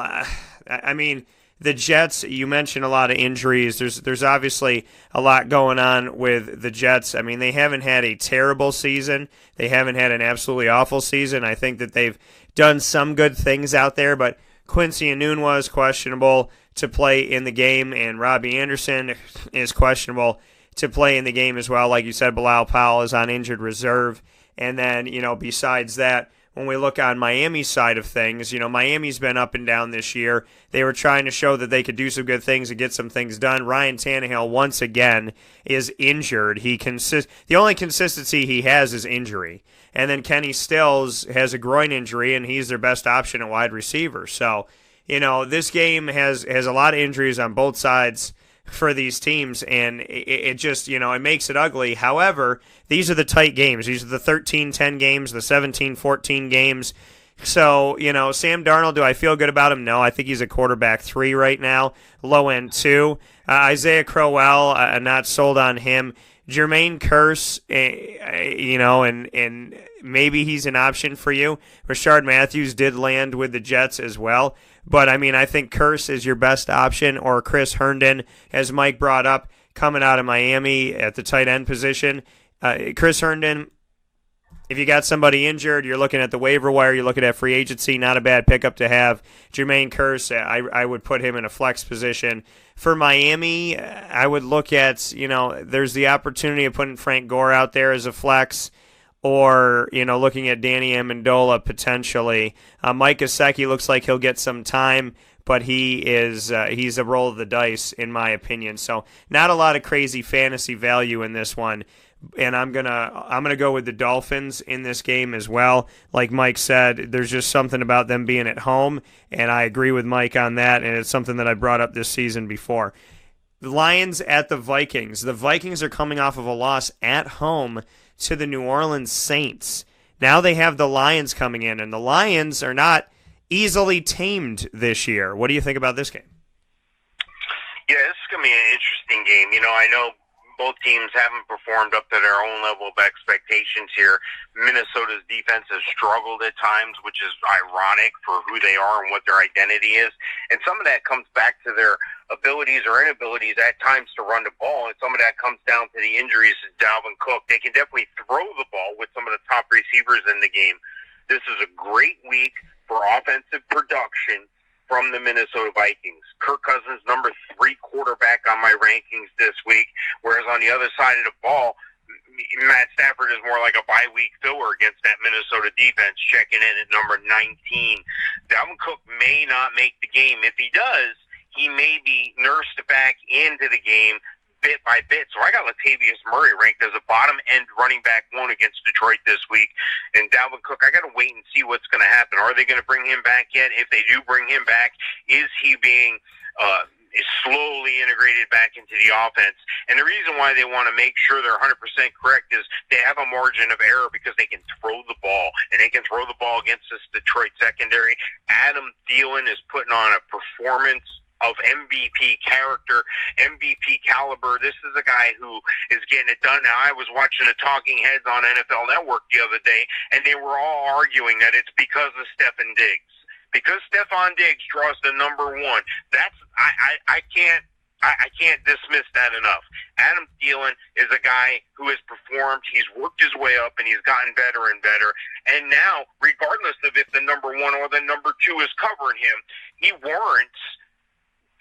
I mean, the Jets, you mentioned a lot of injuries. There's obviously a lot going on with the Jets. I mean, they haven't had a terrible season. They haven't had an absolutely awful season. I think that they've done some good things out there, but Quincy Enunwa is questionable to play in the game, and Robbie Anderson is questionable to play in the game as well. Like you said, Bilal Powell is on injured reserve. And then, you know, besides that, when we look on Miami's side of things, you know, Miami's been up and down this year. They were trying to show that they could do some good things and get some things done. Ryan Tannehill, once again, is injured. The only consistency he has is injury. And then Kenny Stills has a groin injury, and he's their best option at wide receiver. So, you know, this game has a lot of injuries on both sides for these teams, and it just, you know, it makes it ugly. However, these are the tight games. These are the 13-10 games, the 17-14 games. So, you know, Sam Darnold, do I feel good about him? No, I think he's a quarterback 3 right now, low end 2. Isaiah Crowell, not sold on him. Jermaine Kearse, you know, and maybe he's an option for you. Rashard Matthews did land with the Jets as well. But, I mean, I think Kearse is your best option, or Chris Herndon, as Mike brought up, coming out of Miami at the tight end position. Chris Herndon, if you got somebody injured, you're looking at the waiver wire, you're looking at free agency, not a bad pickup to have. Jermaine Kearse, I would put him in a flex position. For Miami, I would look at, you know, there's the opportunity of putting Frank Gore out there as a flex, or, you know, looking at Danny Amendola potentially. Mike Gesicki looks like he'll get some time, but he's a roll of the dice in my opinion. So not a lot of crazy fantasy value in this one. And I'm gonna go with the Dolphins in this game as well. Like Mike said, there's just something about them being at home, and I agree with Mike on that, and it's something that I brought up this season before. The Lions at the Vikings. The Vikings are coming off of a loss at home to the New Orleans Saints. Now they have the Lions coming in, and the Lions are not easily tamed this year. What do you think about this game? Yeah, this is going to be an interesting game. I know both teams haven't performed up to their own level of expectations here. Minnesota's defense has struggled at times, which is ironic for who they are and what their identity is. And some of that comes back to their abilities or inabilities at times to run the ball, and some of that comes down to the injuries to Dalvin Cook. They can definitely throw the ball with some of the top receivers in the game. This is a great week for offensive production from the Minnesota Vikings. Kirk Cousins, number 3 quarterback on my rankings this week, whereas on the other side of the ball, Matt Stafford is more like a bye-week filler against that Minnesota defense, checking in at number 19. Dalvin Cook may not make the game. If he does, he may be nursed back into the game bit by bit. So I got Latavius Murray ranked as a bottom-end running back 1 against Detroit this week. And Dalvin Cook, I got to wait and see what's going to happen. Are they going to bring him back yet? If they do bring him back, is he being is slowly integrated back into the offense? And the reason why they want to make sure they're 100% correct is they have a margin of error because they can throw the ball, and they can throw the ball against this Detroit secondary. Adam Thielen is putting on a performance of MVP character, MVP caliber. This is a guy who is getting it done. Now, I was watching the talking heads on NFL Network the other day, and they were all arguing that it's because of Stefon Diggs. Because Stefon Diggs draws the number 1. That's I can't dismiss that enough. Adam Thielen is a guy who has performed. He's worked his way up, and he's gotten better and better. And now, regardless of if the number 1 or the number 2 is covering him, he warrants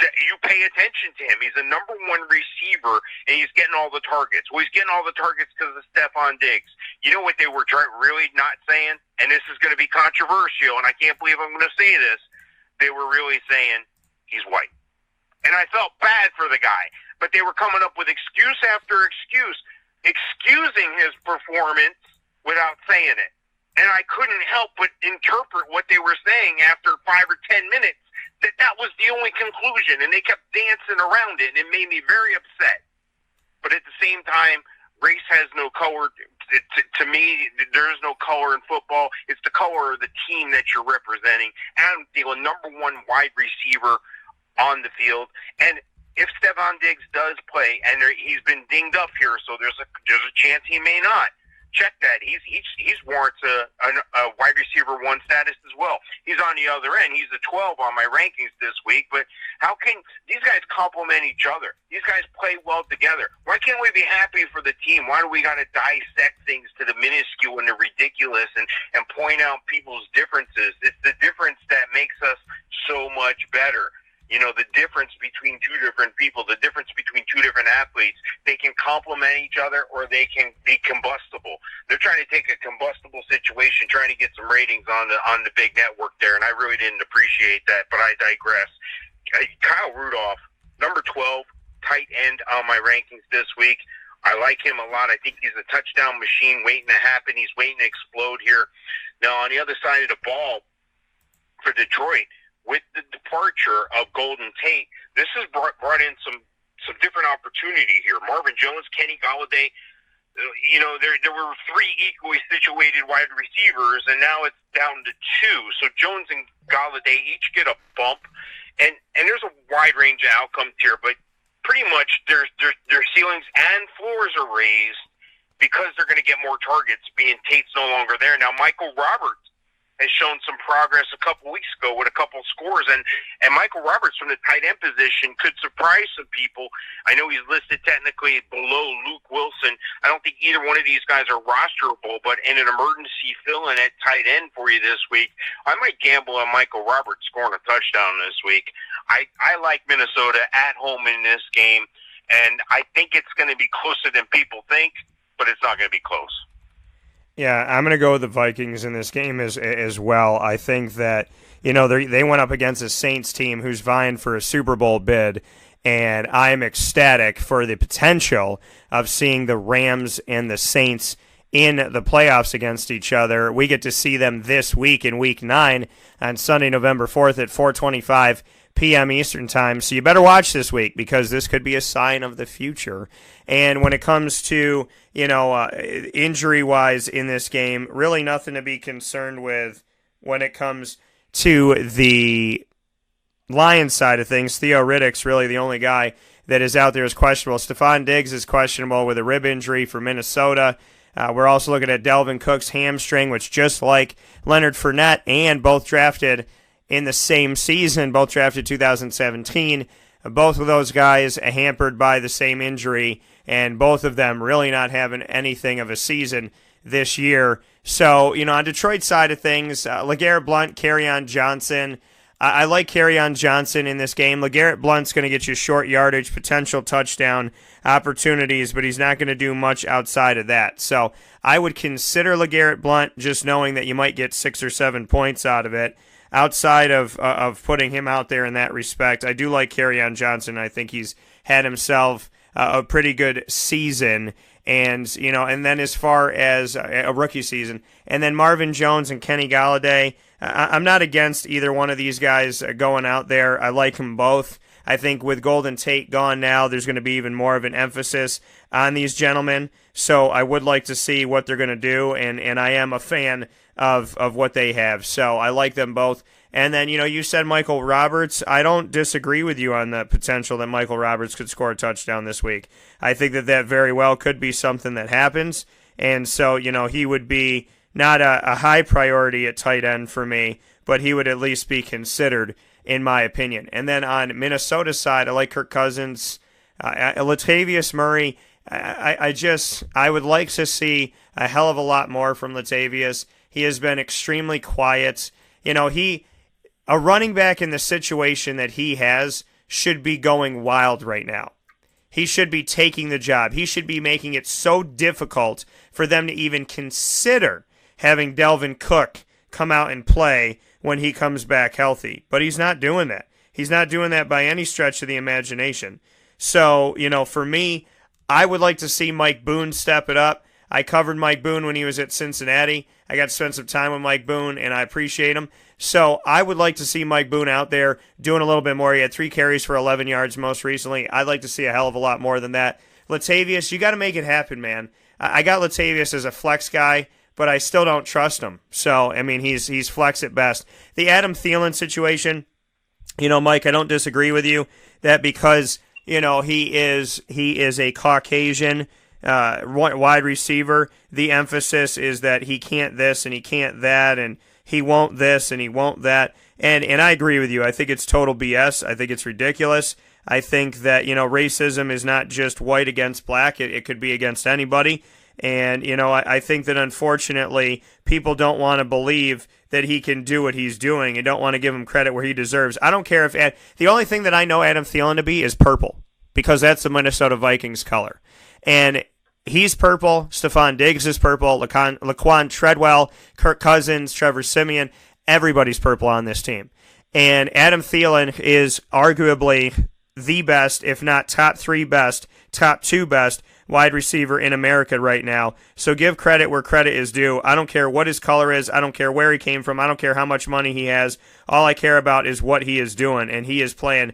that you pay attention to him. He's a number 1 receiver, and he's getting all the targets. Well, he's getting all the targets because of Stefon Diggs. You know what they were really not saying? And this is going to be controversial, and I can't believe I'm going to say this. They were really saying he's white. And I felt bad for the guy. But they were coming up with excuse after excuse, excusing his performance without saying it. And I couldn't help but interpret what they were saying after 5 or 10 minutes. That was the only conclusion, and they kept dancing around it, and it made me very upset. But at the same time, race has no color. To me, there is no color in football. It's the color of the team that you're representing. Adam Thielen, number 1 wide receiver on the field. And if Stefon Diggs does play, and he's been dinged up here, so there's a chance he may not. Check that. He's warrants a wide receiver 1 status as well. He's on the other end. He's a 12 on my rankings this week. But how can these guys complement each other? These guys play well together. Why can't we be happy for the team? Why do we got to dissect things to the minuscule and the ridiculous and point out people's differences? It's the difference that makes us so much better. The difference between 2 different people, the difference between 2 different athletes, they can complement each other or they can be combustible. They're trying to take a combustible situation, trying to get some ratings on the big network there, and I really didn't appreciate that, but I digress. Kyle Rudolph, number 12, tight end on my rankings this week. I like him a lot. I think he's a touchdown machine waiting to happen. He's waiting to explode here. Now, on the other side of the ball for Detroit, with the departure of Golden Tate, this has brought in some different opportunity here. Marvin Jones, Kenny Golladay, there were 3 equally situated wide receivers, and now it's down to 2. So Jones and Golladay each get a bump, and there's a wide range of outcomes here, but pretty much their ceilings and floors are raised because they're going to get more targets, being Tate's no longer there. Now, Michael Roberts has shown some progress a couple weeks ago with a couple scores, and Michael Roberts from the tight end position could surprise some people. I know he's listed technically below Luke Wilson. I don't think either one of these guys are rosterable, but in an emergency fill-in at tight end for you this week, I might gamble on Michael Roberts scoring a touchdown this week. I like Minnesota at home in this game, and I think it's going to be closer than people think, but it's not going to be close. Yeah, I'm going to go with the Vikings in this game as well. I think that, they went up against a Saints team who's vying for a Super Bowl bid, and I'm ecstatic for the potential of seeing the Rams and the Saints in the playoffs against each other. We get to see them this week in Week 9 on Sunday, November 4th at 4:25 p.m. Eastern Time. So you better watch this week because this could be a sign of the future. And when it comes to, injury-wise in this game, really nothing to be concerned with when it comes to the Lions side of things. Theo Riddick's really the only guy that is out there is questionable. Stephon Diggs is questionable with a rib injury for Minnesota. We're also looking at Delvin Cook's hamstring, which just like Leonard Fournette, and both drafted in the same season, both drafted 2017. Both of those guys hampered by the same injury, and both of them really not having anything of a season this year. So, on Detroit's side of things, LeGarrette Blount, Kerryon Johnson. I like Kerryon Johnson in this game. LeGarrette Blount's going to get you short yardage, potential touchdown opportunities, but he's not going to do much outside of that. So I would consider LeGarrette Blount, just knowing that you might get 6 or 7 points out of it. Outside of putting him out there in that respect, I do like Kerryon Johnson. I think he's had himself a pretty good season. And, and then as far as a rookie season, and then Marvin Jones and Kenny Galladay, I'm not against either one of these guys going out there. I like them both. I think with Golden Tate gone now, there's going to be even more of an emphasis on these gentlemen. So I would like to see what they're going to do, and I am a fan of what they have. So I like them both. And then, you said Michael Roberts. I don't disagree with you on the potential that Michael Roberts could score a touchdown this week. I think that very well could be something that happens. And so, he would be not a high priority at tight end for me, but he would at least be considered, in my opinion. And then on Minnesota's side, I like Kirk Cousins. Latavius Murray, I would like to see a hell of a lot more from Latavius. He has been extremely quiet. A running back in the situation that he has should be going wild right now. He should be taking the job. He should be making it so difficult for them to even consider having Delvin Cook come out and play when he comes back healthy. But he's not doing that. He's not doing that by any stretch of the imagination. So, for me, I would like to see Mike Boone step it up. I covered Mike Boone when he was at Cincinnati. I got to spend some time with Mike Boone, and I appreciate him. So I would like to see Mike Boone out there doing a little bit more. He had 3 carries for 11 yards most recently. I'd like to see a hell of a lot more than that. Latavius, you got to make it happen, man. I got Latavius as a flex guy, but I still don't trust him. So, he's flex at best. The Adam Thielen situation, Mike, I don't disagree with you that because, he is a Caucasian wide receiver. The emphasis is that he can't this and he can't that, and he won't this and he won't that. And I agree with you. I think it's total BS. I think it's ridiculous. I think that, racism is not just white against black. It could be against anybody. And, I think that unfortunately people don't want to believe that he can do what he's doing and don't want to give him credit where he deserves. I don't care if the only thing that I know Adam Thielen to be is purple, because that's the Minnesota Vikings color. And he's purple. Stephon Diggs is purple. Laquan Treadwell, Kirk Cousins, Trevor Siemian. Everybody's purple on this team. And Adam Thielen is arguably the best, if not top 3 best, top 2 best wide receiver in America right now. So give credit where credit is due. I don't care what his color is. I don't care where he came from. I don't care how much money he has. All I care about is what he is doing, and he is playing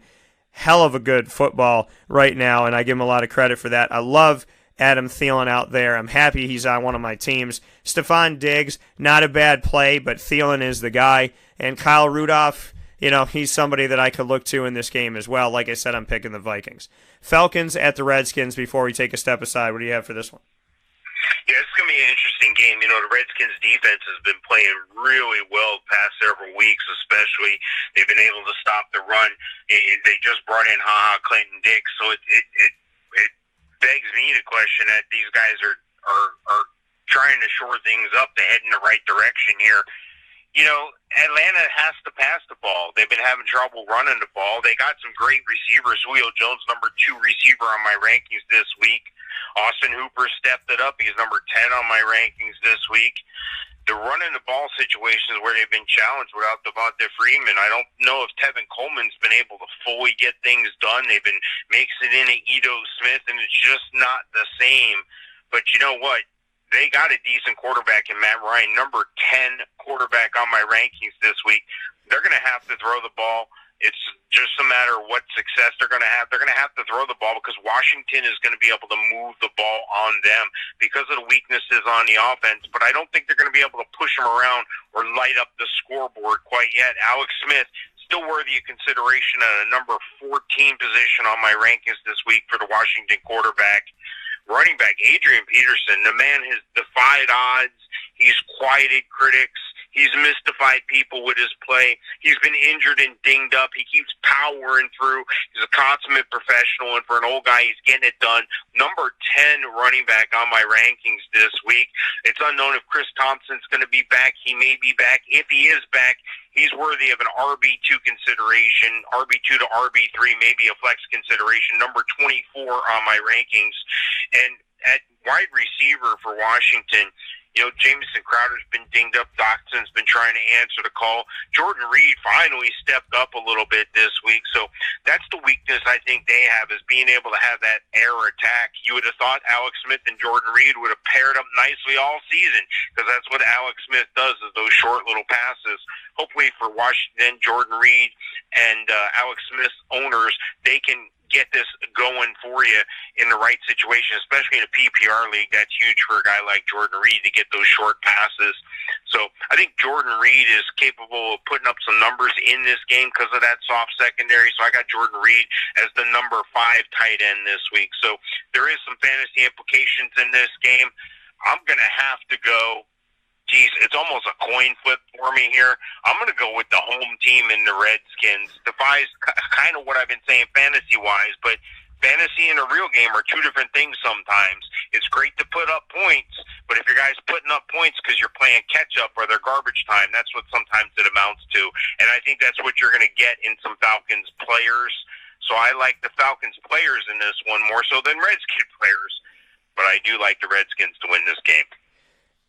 hell of a good football right now, and I give him a lot of credit for that. I love Adam Thielen out there. I'm happy he's on one of my teams. Stephon Diggs, not a bad play, but Thielen is the guy. And Kyle Rudolph, he's somebody that I could look to in this game as well. Like I said, I'm picking the Vikings. Falcons at the Redskins before we take a step aside. What do you have for this one? Yeah, it's going to be an interesting game. The Redskins defense has been playing really well the past several weeks, especially. They've been able to stop the run. They just brought in HaHa Clinton Dix, so it begs me to question that these guys are trying to shore things up to head in the right direction here. Atlanta has to pass the ball. They've been having trouble running the ball. They got some great receivers. Julio Jones, number 2 receiver on my rankings this week. Austin Hooper stepped it up. He's number 10 on my rankings this week. The running the ball situations where they've been challenged without Devonta Freeman, I don't know if Tevin Coleman's been able to fully get things done. They've been mixing in Ito Smith, and it's just not the same. But you know what? They got a decent quarterback in Matt Ryan, number 10 quarterback on my rankings this week. They're going to have to throw the ball. It's just a matter of what success they're going to have. They're going to have to throw the ball because Washington is going to be able to move the ball on them because of the weaknesses on the offense. But I don't think they're going to be able to push them around or light up the scoreboard quite yet. Alex Smith, still worthy of consideration at a number 14 position on my rankings this week for the Washington quarterback. Running back Adrian Peterson, the man has defied odds. He's quieted critics. He's mystified people with his play. He's been injured and dinged up. He keeps powering through. He's a consummate professional, and for an old guy, he's getting it done. Number 10 running back on my rankings this week. It's unknown if Chris Thompson's going to be back. He may be back. If he is back, he's worthy of an RB2 consideration, RB2 to RB3, maybe a flex consideration. Number 24 on my rankings. And at wide receiver for Washington, Jamison Crowder's been dinged up. Doxson's been trying to answer the call. Jordan Reed finally stepped up a little bit this week. So that's the weakness I think they have, is being able to have that air attack. You would have thought Alex Smith and Jordan Reed would have paired up nicely all season, because that's what Alex Smith does, is those short little passes. Hopefully for Washington, Jordan Reed and Alex Smith owners, they can get this going for you in the right situation, especially in a PPR league. That's huge for a guy like Jordan Reed to get those short passes. So I think Jordan Reed is capable of putting up some numbers in this game because of that soft secondary. So I got Jordan Reed as the number 5 tight end this week. So there is some fantasy implications in this game. I'm going to have to go. Geez, it's almost a coin flip for me here. I'm going to go with the home team in the Redskins. Defies kind of what I've been saying fantasy-wise, but fantasy and a real game are two different things sometimes. It's great to put up points, but if your guy's putting up points because you're playing catch-up or they're garbage time, that's what sometimes it amounts to. And I think that's what you're going to get in some Falcons players. So I like the Falcons players in this one more so than Redskins players. But I do like the Redskins to win this game.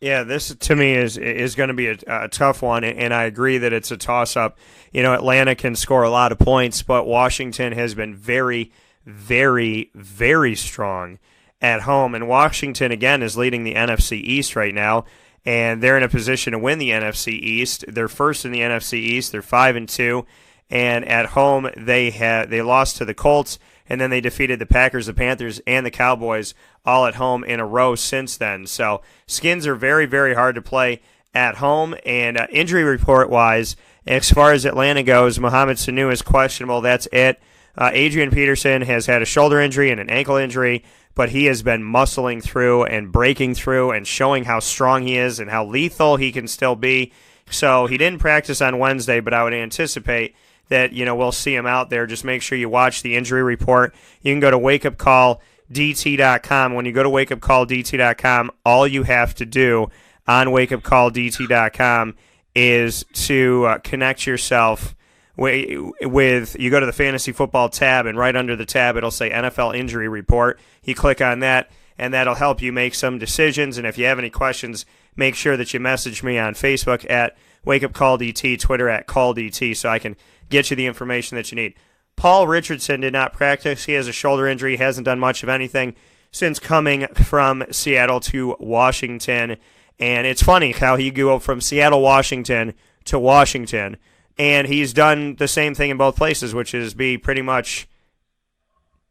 Yeah, this to me is going to be a tough one, and I agree that it's a toss-up. Atlanta can score a lot of points, but Washington has been very, very, very strong at home. And Washington, again, is leading the NFC East right now, and they're in a position to win the NFC East. They're first in the NFC East. They're 5-2, and at home they lost to the Colts, and then they defeated the Packers, the Panthers, and the Cowboys all at home in a row since then. So Skins are very, very hard to play at home. And injury report-wise, as far as Atlanta goes, Mohamed Sanu is questionable. That's it. Adrian Peterson has had a shoulder injury and an ankle injury, but he has been muscling through and breaking through and showing how strong he is and how lethal he can still be. So he didn't practice on Wednesday, but I would anticipate that we'll see him out there. Just make sure you watch the injury report. You can go to wakeupcalldt.com. When you go to wakeupcalldt.com, all you have to do on wakeupcalldt.com is to connect yourself with you go to the fantasy football tab, and right under the tab it'll say NFL injury report. You click on that, and that'll help you make some decisions. And if you have any questions, make sure that you message me on Facebook at wakeupcalldt, Twitter at calldt, so I can get you the information that you need. Paul Richardson did not practice. He has a shoulder injury. He hasn't done much of anything since coming from Seattle to Washington. And it's funny how he go from Seattle, Washington to Washington, and he's done the same thing in both places, which is be pretty much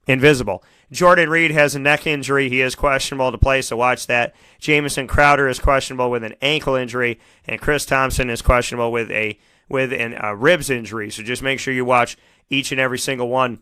invisible. Jordan Reed has a neck injury. He is questionable to play, so watch that. Jamison Crowder is questionable with an ankle injury, and Chris Thompson is questionable with a ribs injury. So just make sure you watch each and every single one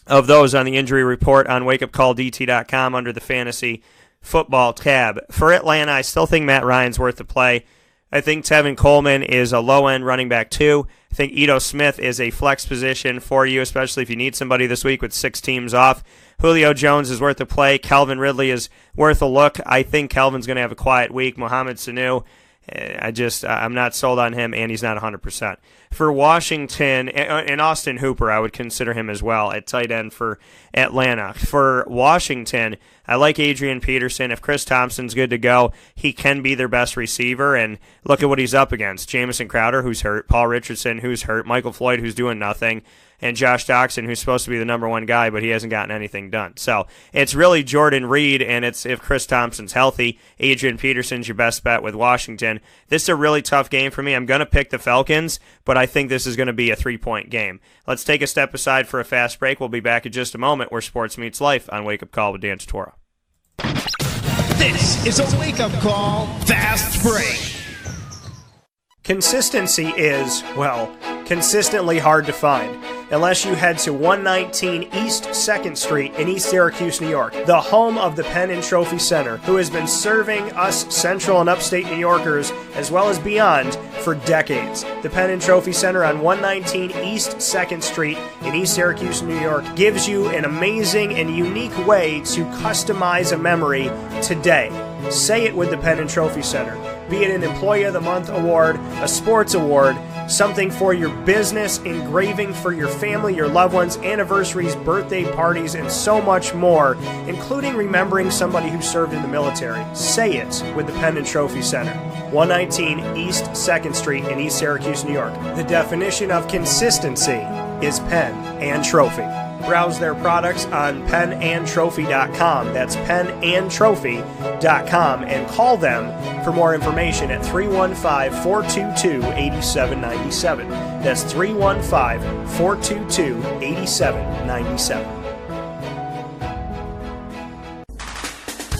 of those on the injury report on wakeupcalldt.com under the fantasy football tab. For Atlanta, I still think Matt Ryan's worth the play. I think Tevin Coleman is a low-end running back too. I think Ito Smith is a flex position for you, especially if you need somebody this week with 6 teams off. Julio Jones is worth the play. Calvin Ridley is worth a look. I think Calvin's going to have a quiet week. Mohamed Sanu, I'm not sold on him, and he's not 100%. For Washington, and Austin Hooper, I would consider him as well at tight end for Atlanta. For Washington, I like Adrian Peterson. If Chris Thompson's good to go, he can be their best receiver, and look at what he's up against. Jamison Crowder, who's hurt, Paul Richardson, who's hurt, Michael Floyd, who's doing nothing, and Josh Doxson, who's supposed to be the number one guy, but he hasn't gotten anything done. So it's really Jordan Reed, and it's if Chris Thompson's healthy, Adrian Peterson's your best bet with Washington. This is a really tough game for me. I'm going to pick the Falcons, but I think this is going to be a 3-point game. Let's take a step aside for a fast break. We'll be back in just a moment where sports meets life on Wake Up Call with Dan Tortora. This is a wake-up call fast break. Consistency is, well, consistently hard to find unless you head to 119 East 2nd Street in East Syracuse, New York, the home of the Penn and Trophy Center, who has been serving us Central and Upstate New Yorkers as well as beyond for decades. The Penn and Trophy Center on 119 East 2nd Street in East Syracuse, New York gives you an amazing and unique way to customize a memory today. Say it with the Penn and Trophy Center. Be it an Employee of the Month award, a sports award, something for your business, engraving for your family, your loved ones, anniversaries, birthday parties, and so much more, including remembering somebody who served in the military. Say it with the Penn and Trophy Center. 119 East 2nd Street in East Syracuse, New York. The definition of consistency is Penn and Trophy. Browse their products on penandtrophy.com. That's penandtrophy.com, and call them for more information at 315-422-8797. That's 315-422-8797.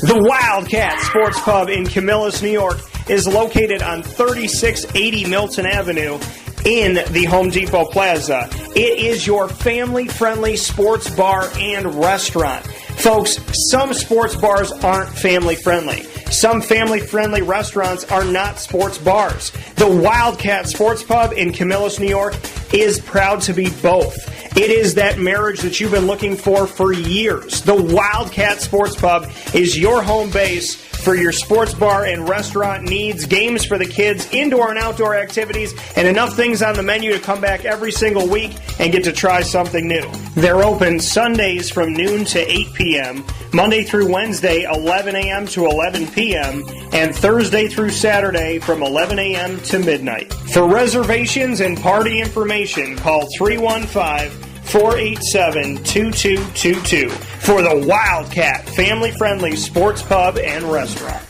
The Wildcat Sports Pub in Camillus, New York is located on 3680 Milton Avenue in the Home Depot Plaza. It is your family-friendly sports bar and restaurant. Folks, some sports bars aren't family-friendly. Some family-friendly restaurants are not sports bars. The Wildcat Sports Pub in Camillus, New York is proud to be both. It is that marriage that you've been looking for years. The Wildcat Sports Pub is your home base for your sports bar and restaurant needs, games for the kids, indoor and outdoor activities, and enough things on the menu to come back every single week and get to try something new. They're open Sundays from noon to 8 p.m., Monday through Wednesday, 11 a.m. to 11 p.m., and Thursday through Saturday from 11 a.m. to midnight. For reservations and party information, call 315-487-2222 for the Wildcat family-friendly sports pub and restaurant.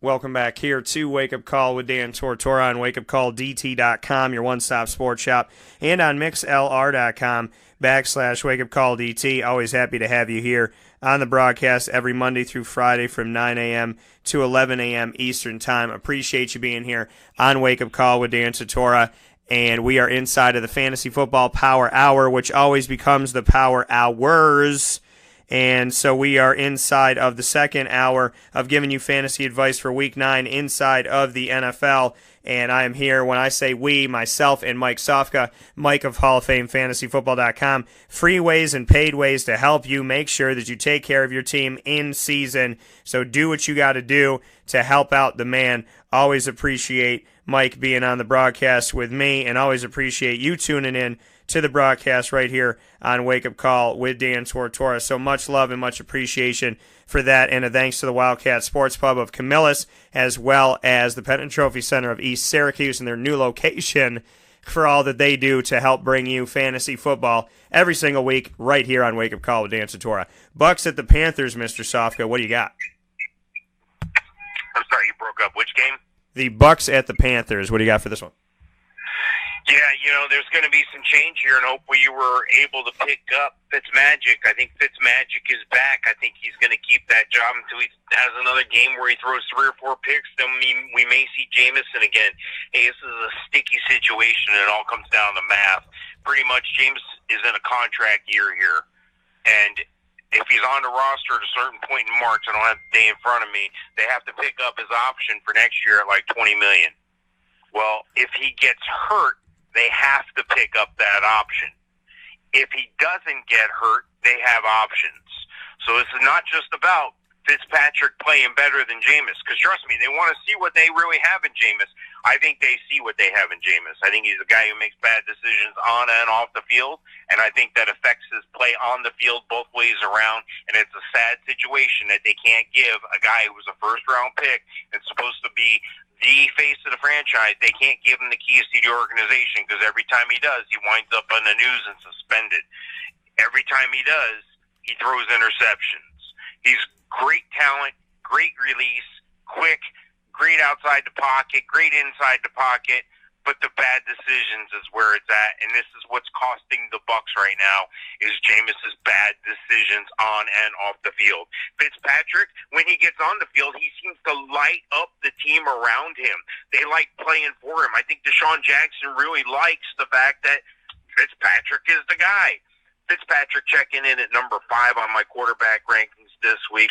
Welcome back here to Wake Up Call with Dan Tortora on wakeupcalldt.com, your one-stop sports shop, and on mixlr.com/wakeupcalldt. Always happy to have you here on the broadcast every Monday through Friday from 9 a.m. to 11 a.m. Eastern Time. Appreciate you being here on Wake Up Call with Dan Tortora. And we are inside of the Fantasy Football Power Hour, which always becomes the Power Hours. And so we are inside of the second hour of giving you fantasy advice for Week 9 inside of the NFL. And I am here when I say we, myself and Mike Sofka, Mike of Hall of Fame FantasyFootball.com. Free ways and paid ways to help you make sure that you take care of your team in season. So do what you got to do to help out the man. Always appreciate Mike being on the broadcast with me, and always appreciate you tuning in to the broadcast right here on Wake Up Call with Dan Tortora. So much love and much appreciation for that, and a thanks to the Wildcat Sports Pub of Camillus, as well as the Penn and Trophy Center of East Syracuse and their new location, for all that they do to help bring you fantasy football every single week right here on Wake Up Call with Dan Tortora. Bucks at the Panthers, Mr. Sofka. What do you got? I'm sorry, you broke up. Which game? The Bucks at the Panthers. What do you got for this one? Yeah, there's going to be some change here, and hopefully you were able to pick up Fitzmagic. I think Fitzmagic is back. I think he's going to keep that job until he has another game where he throws 3 or 4 picks. Then we may see Jameson again. Hey, this is a sticky situation, and it all comes down to math. Pretty much, James is in a contract year here, and if he's on the roster at a certain point in March, I don't have the day in front of me, they have to pick up his option for next year at like $20 million. Well, if he gets hurt, they have to pick up that option. If he doesn't get hurt, they have options. So this is not just about Fitzpatrick playing better than Jameis, because trust me, they want to see what they really have in Jameis. I think they see what they have in Jameis. I think he's a guy who makes bad decisions on and off the field, and I think that affects his play on the field both ways around, and it's a sad situation that they can't give a guy who was a first-round pick and supposed to be the face of the franchise, they can't give him the keys to the organization because every time he does, he winds up on the news and suspended. Every time he does, he throws interceptions. He's great talent, great release, quick, great outside the pocket, great inside the pocket, but the bad decisions is where it's at, and this is what's costing the Bucs right now, is Jameis's bad decisions on and off the field. Fitzpatrick, when he gets on the field, he seems to light up the team around him. They like playing for him. I think Deshaun Jackson really likes the fact that Fitzpatrick is the guy. Fitzpatrick checking in at number 5 on my quarterback rankings this week.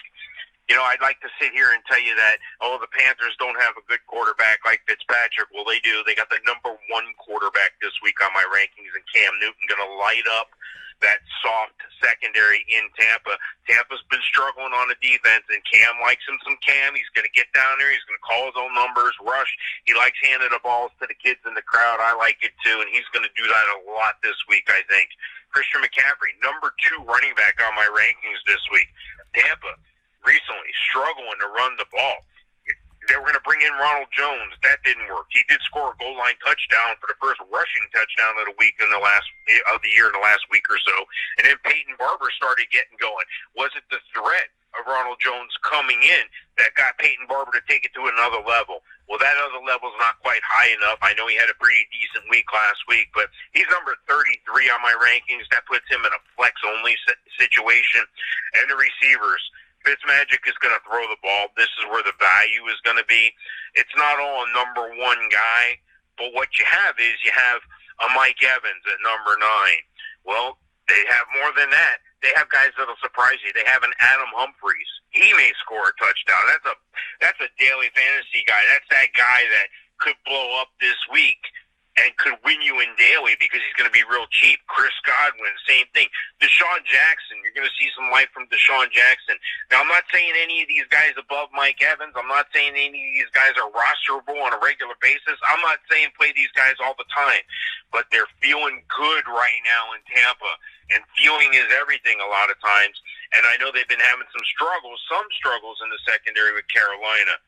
You know, I'd like to sit here and tell you that, the Panthers don't have a good quarterback like Fitzpatrick. Well, they do. They got the number 1 quarterback this week on my rankings, and Cam Newton going to light up that soft secondary in Tampa. Tampa's been struggling on the defense, and Cam likes him some Cam. He's going to get down there. He's going to call his own numbers, rush. He likes handing the balls to the kids in the crowd. I like it, too, and he's going to do that a lot this week, I think. Christian McCaffrey, number 2 running back on my rankings this week. Tampa recently struggling to run the ball. They were going to bring in Ronald Jones. That didn't work. He did score a goal line touchdown for the first rushing touchdown of the week in the last week or so. And then Peyton Barber started getting going. Was it the threat of Ronald Jones coming in that got Peyton Barber to take it to another level? Well, that other level is not quite high enough. I know he had a pretty decent week last week, but he's number 33 on my rankings. That puts him in a flex-only situation. And the receivers, Fitzmagic is going to throw the ball. This is where the value is going to be. It's not all a number 1 guy, but what you have is you have a Mike Evans at number 9. Well, they have more than that. They have guys that'll surprise you. They have an Adam Humphries. He may score a touchdown. That's a daily fantasy guy. That's that guy that could blow up this week and could win you in daily because he's going to be real cheap. Chris Godwin, same thing. Deshaun Jackson, you're going to see some life from Deshaun Jackson. Now, I'm not saying any of these guys above Mike Evans. I'm not saying any of these guys are rosterable on a regular basis. I'm not saying play these guys all the time. But they're feeling good right now in Tampa. And feeling is everything a lot of times. And I know they've been having some struggles in the secondary with Carolina.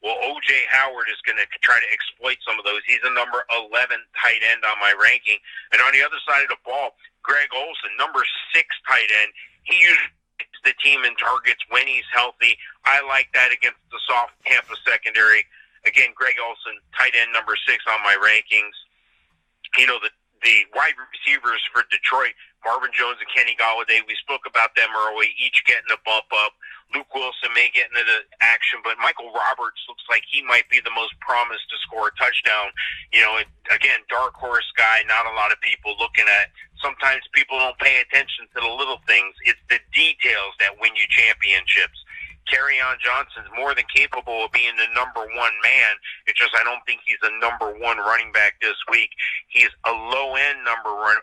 Well, O.J. Howard is going to try to exploit some of those. He's a number 11 tight end on my ranking. And on the other side of the ball, Greg Olsen, number 6 tight end. He usually gets the team in targets when he's healthy. I like that against the soft Tampa secondary. Again, Greg Olsen, tight end number 6 on my rankings. You know, the wide receivers for Detroit, Marvin Jones and Kenny Golladay, we spoke about them early, each getting a bump up. Luke Wilson may get into the action, but Michael Roberts looks like he might be the most promised to score a touchdown. You know, again, dark horse guy, not a lot of people looking at. Sometimes people don't pay attention to the little things. It's the details that win you championships. Kerryon Johnson's more than capable of being the number 1 man. It's just I don't think he's a number 1 running back this week. He's a low-end number 1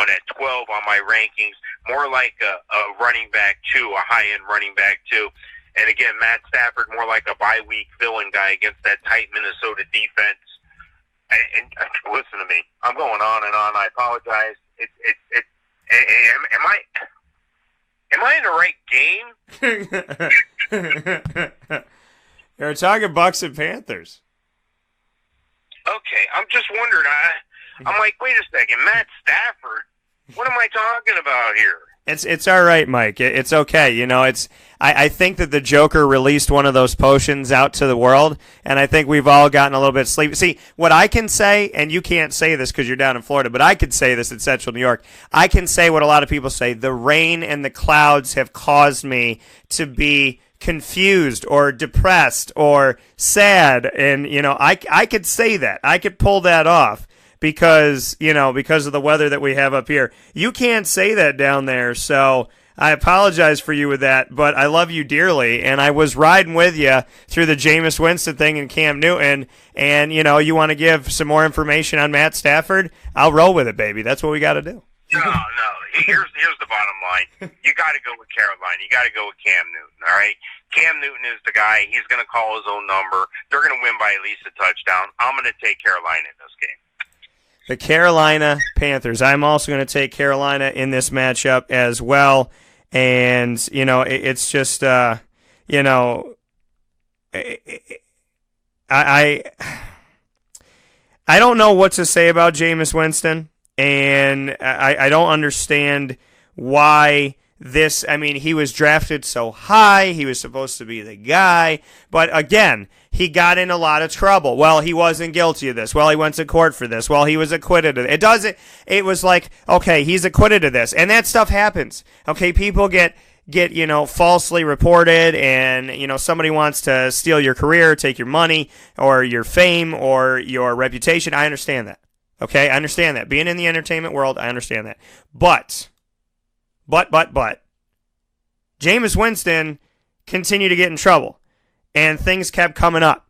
at 12 on my rankings, more like a running back 2, a high-end running back 2. And again, Matt Stafford, more like a bye-week fill-in guy against that tight Minnesota defense. And listen to me. I'm going on and on. I apologize. Am I in the right game? You're talking Bucs and Panthers. Okay, I'm just wondering. I'm like, wait a second, Matt Stafford. What am I talking about here? It's all right, Mike. It's okay. You know, I think that the Joker released one of those potions out to the world, and I think we've all gotten a little bit sleepy. See, what I can say, and you can't say this because you're down in Florida, but I could say this in Central New York. I can say what a lot of people say. The rain and the clouds have caused me to be confused or depressed or sad, and, you know, I could say that. I could pull that off. Because of the weather that we have up here. You can't say that down there, so I apologize for you with that, but I love you dearly, and I was riding with you through the Jameis Winston thing and Cam Newton, and, you know, you want to give some more information on Matt Stafford? I'll roll with it, baby. That's what we got to do. No. Here's the bottom line. You got to go with Carolina. You got to go with Cam Newton, all right? Cam Newton is the guy. He's going to call his own number. They're going to win by at least a touchdown. I'm going to take Carolina in this game. The Carolina Panthers. I'm also going to take Carolina in this matchup as well. And, you know, it's just, you know, I don't know what to say about Jameis Winston, and I don't understand why this. I mean, he was drafted so high. He was supposed to be the guy. But again, he got in a lot of trouble. Well, he wasn't guilty of this. Well, he went to court for this. Well, he was acquitted of it. It was like, okay, he's acquitted of this. And that stuff happens. Okay, people get falsely reported, and somebody wants to steal your career, take your money or your fame or your reputation. I understand that. Okay, I understand that. Being in the entertainment world, I understand that. But Jameis Winston continued to get in trouble, and things kept coming up,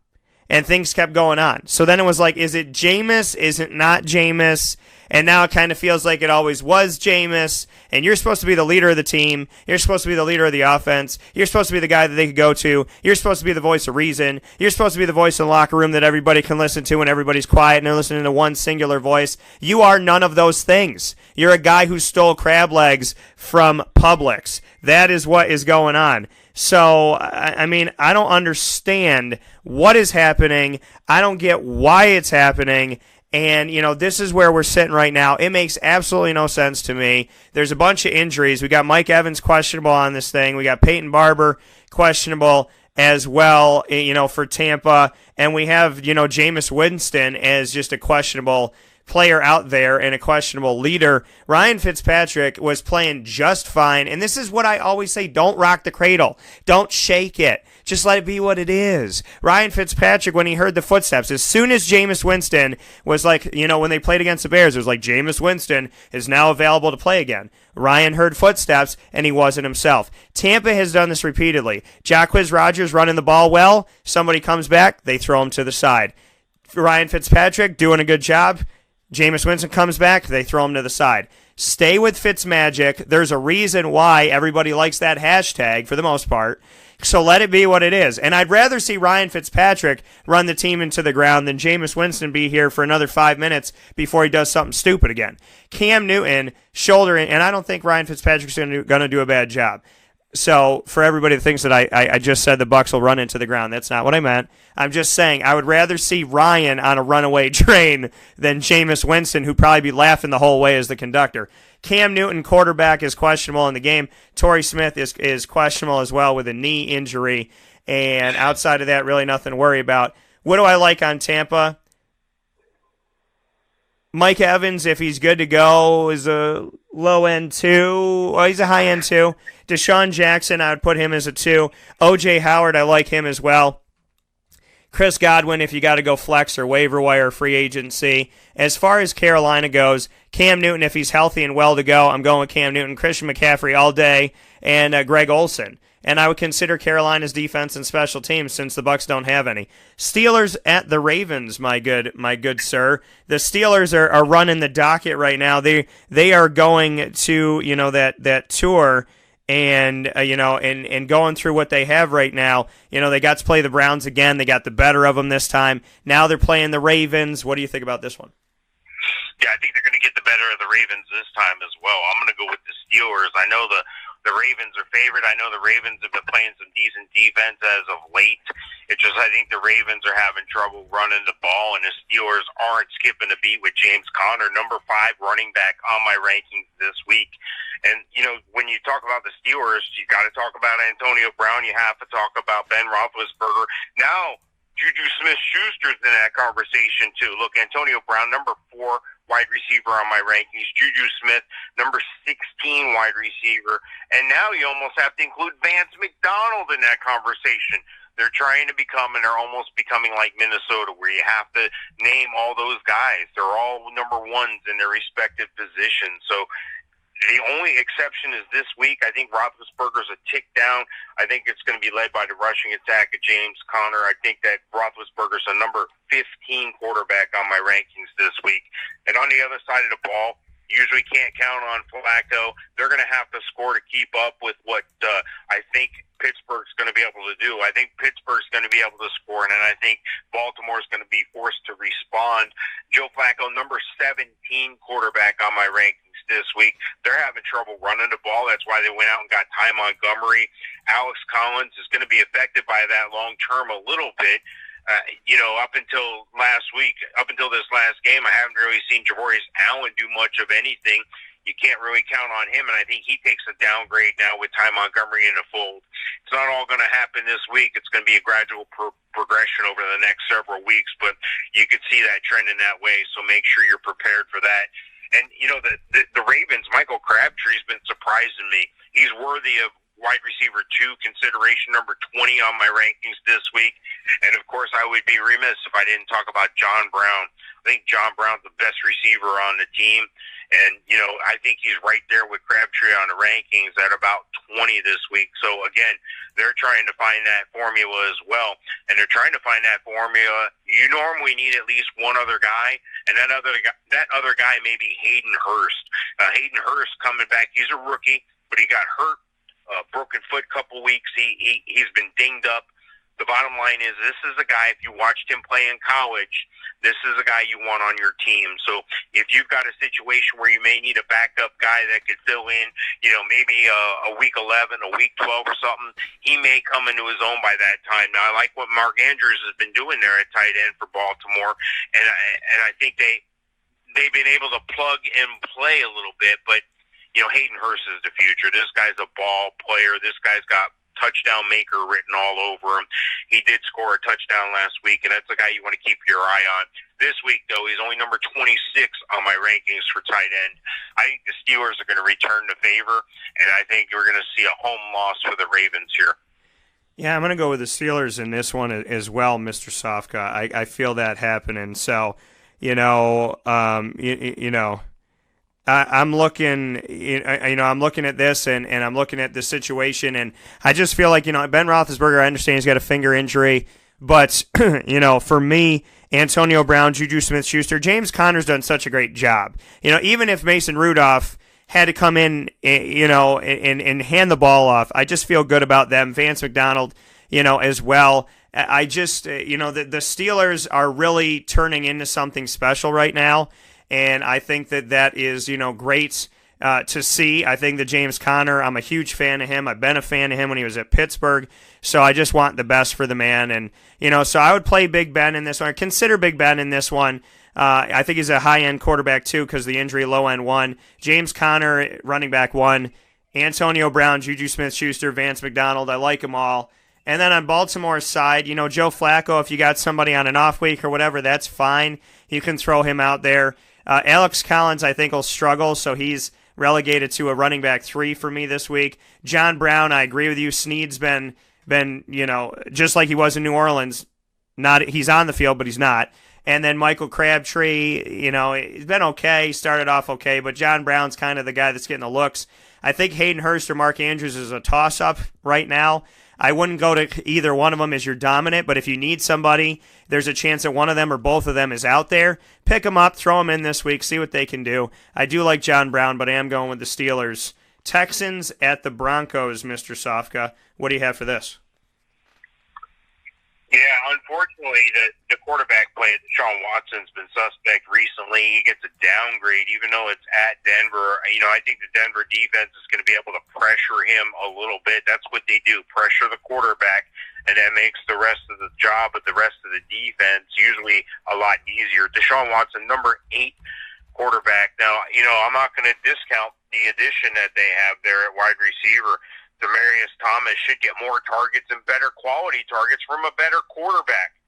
and things kept going on. So then it was like, is it Jameis? Is it not Jameis? And now it kind of feels like it always was Jameis, and you're supposed to be the leader of the team. You're supposed to be the leader of the offense. You're supposed to be the guy that they could go to. You're supposed to be the voice of reason. You're supposed to be the voice in the locker room that everybody can listen to when everybody's quiet and they're listening to one singular voice. You are none of those things. You're a guy who stole crab legs from Publix. That is what is going on. So, I mean, I don't understand what is happening. I don't get why it's happening. And, this is where we're sitting right now. It makes absolutely no sense to me. There's a bunch of injuries. We got Mike Evans questionable on this thing. We got Peyton Barber questionable as well, for Tampa. And we have, Jameis Winston as just a questionable player out there and a questionable leader. Ryan Fitzpatrick was playing just fine. And this is what I always say. Don't rock the cradle. Don't shake it. Just let it be what it is. Ryan Fitzpatrick, when he heard the footsteps, as soon as Jameis Winston was like, when they played against the Bears, it was like, Jameis Winston is now available to play again. Ryan heard footsteps, and he wasn't himself. Tampa has done this repeatedly. Jacquizz Rodgers running the ball well. Somebody comes back, they throw him to the side. Ryan Fitzpatrick doing a good job. Jameis Winston comes back, they throw him to the side. Stay with Fitzmagic. There's a reason why everybody likes that hashtag for the most part. So let it be what it is. And I'd rather see Ryan Fitzpatrick run the team into the ground than Jameis Winston be here for another 5 minutes before he does something stupid again. Cam Newton, shouldering, and I don't think Ryan Fitzpatrick's going to do a bad job. So for everybody that thinks that I just said the Bucs will run into the ground, that's not what I meant. I'm just saying I would rather see Ryan on a runaway train than Jameis Winston, who'd probably be laughing the whole way as the conductor. Cam Newton, quarterback, is questionable in the game. Torrey Smith is questionable as well with a knee injury. And outside of that, really nothing to worry about. What do I like on Tampa? Mike Evans, if he's good to go, is a low-end 2. Well, he's a high-end 2. Deshaun Jackson, I would put him as a 2. O.J. Howard, I like him as well. Chris Godwin, if you got to go flex or waiver wire free agency. As far as Carolina goes, Cam Newton, if he's healthy and well to go, I'm going with Cam Newton. Christian McCaffrey all day, and Greg Olsen. And I would consider Carolina's defense and special teams since the Bucs don't have any. Steelers at the Ravens, my good sir. The Steelers are running the docket right now. They are going to that tour and and going through what they have right now. They got to play the Browns again. They got the better of them this time. Now they're playing the Ravens. What do you think about this one? Yeah, I think they're going to get the better of the Ravens this time as well. I'm going to go with the Steelers. I know the Ravens are favored. I know the Ravens have been playing some decent defense as of late. It's just I think the Ravens are having trouble running the ball, and the Steelers aren't skipping a beat with James Conner, number 5 running back on my rankings this week. And, when you talk about the Steelers, you got to talk about Antonio Brown. You have to talk about Ben Roethlisberger. Now, Juju Smith-Schuster's in that conversation, too. Look, Antonio Brown, number 4 wide receiver on my rankings. Juju Smith, number 16 wide receiver. And now you almost have to include Vance McDonald in that conversation. They're trying to become, and they're almost becoming like Minnesota, where you have to name all those guys. They're all number 1s in their respective positions. So the only exception is this week. I think Roethlisberger's a tick down. I think it's going to be led by the rushing attack of James Conner. I think that Roethlisberger's a number 15 quarterback on my rankings this week. And on the other side of the ball, usually can't count on Flacco. They're going to have to score to keep up with what I think Pittsburgh's going to be able to do. I think Pittsburgh's going to be able to score, and then I think Baltimore's going to be forced to respond. Joe Flacco, number 17 quarterback on my rankings this week. They're having trouble running the ball. That's why they went out and got Ty Montgomery. Alex Collins is going to be affected by that long term a little bit. Up until last week, up until this last game, I haven't really seen Javorius Allen do much of anything. You can't really count on him, and I think he takes a downgrade now with Ty Montgomery in the fold. It's not all going to happen this week. It's going to be a gradual progression over the next several weeks, but you could see that trend in that way, so make sure you're prepared for that. And, the Ravens, Michael Crabtree's been surprising me. He's worthy of wide receiver 2 consideration, number 20 on my rankings this week. And, of course, I would be remiss if I didn't talk about John Brown. I think John Brown's the best receiver on the team. And, I think he's right there with Crabtree on the rankings at about 20 this week. So, again, they're trying to find that formula as well. And they're trying to find that formula. You normally need at least one other guy, and that other guy may be Hayden Hurst. Hayden Hurst coming back. He's a rookie, but he got hurt. Broken foot couple weeks. He's been dinged up. The bottom line is this is a guy, if you watched him play in college, this is a guy you want on your team. So if you've got a situation where you may need a backup guy that could fill in, maybe a week 11, a week 12 or something, he may come into his own by that time. Now, I like what Mark Andrews has been doing there at tight end for Baltimore, and I think they've been able to plug and play a little bit, but Hayden Hurst is the future. This guy's a ball player. This guy's got touchdown maker written all over him. He did score a touchdown last week, and that's a guy you want to keep your eye on. This week, though, he's only number 26 on my rankings for tight end. I think the Steelers are going to return the favor, and I think we're going to see a home loss for the Ravens here. Yeah, I'm going to go with the Steelers in this one as well, Mr. Sofka. I feel that happening. So, I'm looking, I'm looking at this and I'm looking at the situation, and I just feel like, Ben Roethlisberger, I understand he's got a finger injury, but, for me, Antonio Brown, Juju Smith-Schuster, James Conner's done such a great job. Even if Mason Rudolph had to come in, and hand the ball off, I just feel good about them. Vance McDonald, as well. I just, the Steelers are really turning into something special right now. And I think that is, great to see. I think that James Conner, I'm a huge fan of him. I've been a fan of him when he was at Pittsburgh. So I just want the best for the man. And, so I would play Big Ben in this one. Consider Big Ben in this one. I think he's a high-end quarterback, too, because the injury, low-end 1. James Conner, running back 1. Antonio Brown, Juju Smith-Schuster, Vance McDonald. I like them all. And then on Baltimore's side, Joe Flacco, if you got somebody on an off week or whatever, that's fine. You can throw him out there. Alex Collins, I think, will struggle, so he's relegated to a running back 3 for me this week. John Brown, I agree with you. Snead's been just like he was in New Orleans. He's on the field, but he's not. And then Michael Crabtree, he's been okay. He started off okay, but John Brown's kind of the guy that's getting the looks. I think Hayden Hurst or Mark Andrews is a toss-up right now. I wouldn't go to either one of them as your dominant, but if you need somebody, there's a chance that one of them or both of them is out there. Pick them up, throw them in this week, see what they can do. I do like John Brown, but I am going with the Steelers. Texans at the Broncos, Mr. Sofka. What do you have for this? Yeah, unfortunately, the quarterback play at Deshaun Watson's been suspect recently. He gets a downgrade, even though it's at Denver. I think the Denver defense is going to be able to pressure him a little bit. That's what they do, pressure the quarterback, and that makes the rest of the job of the rest of the defense usually a lot easier. Deshaun Watson, number 8 quarterback. Now, I'm not going to discount the addition that they have there at wide receiver. Demaryius Thomas should get more targets and better quality targets from a better quarterback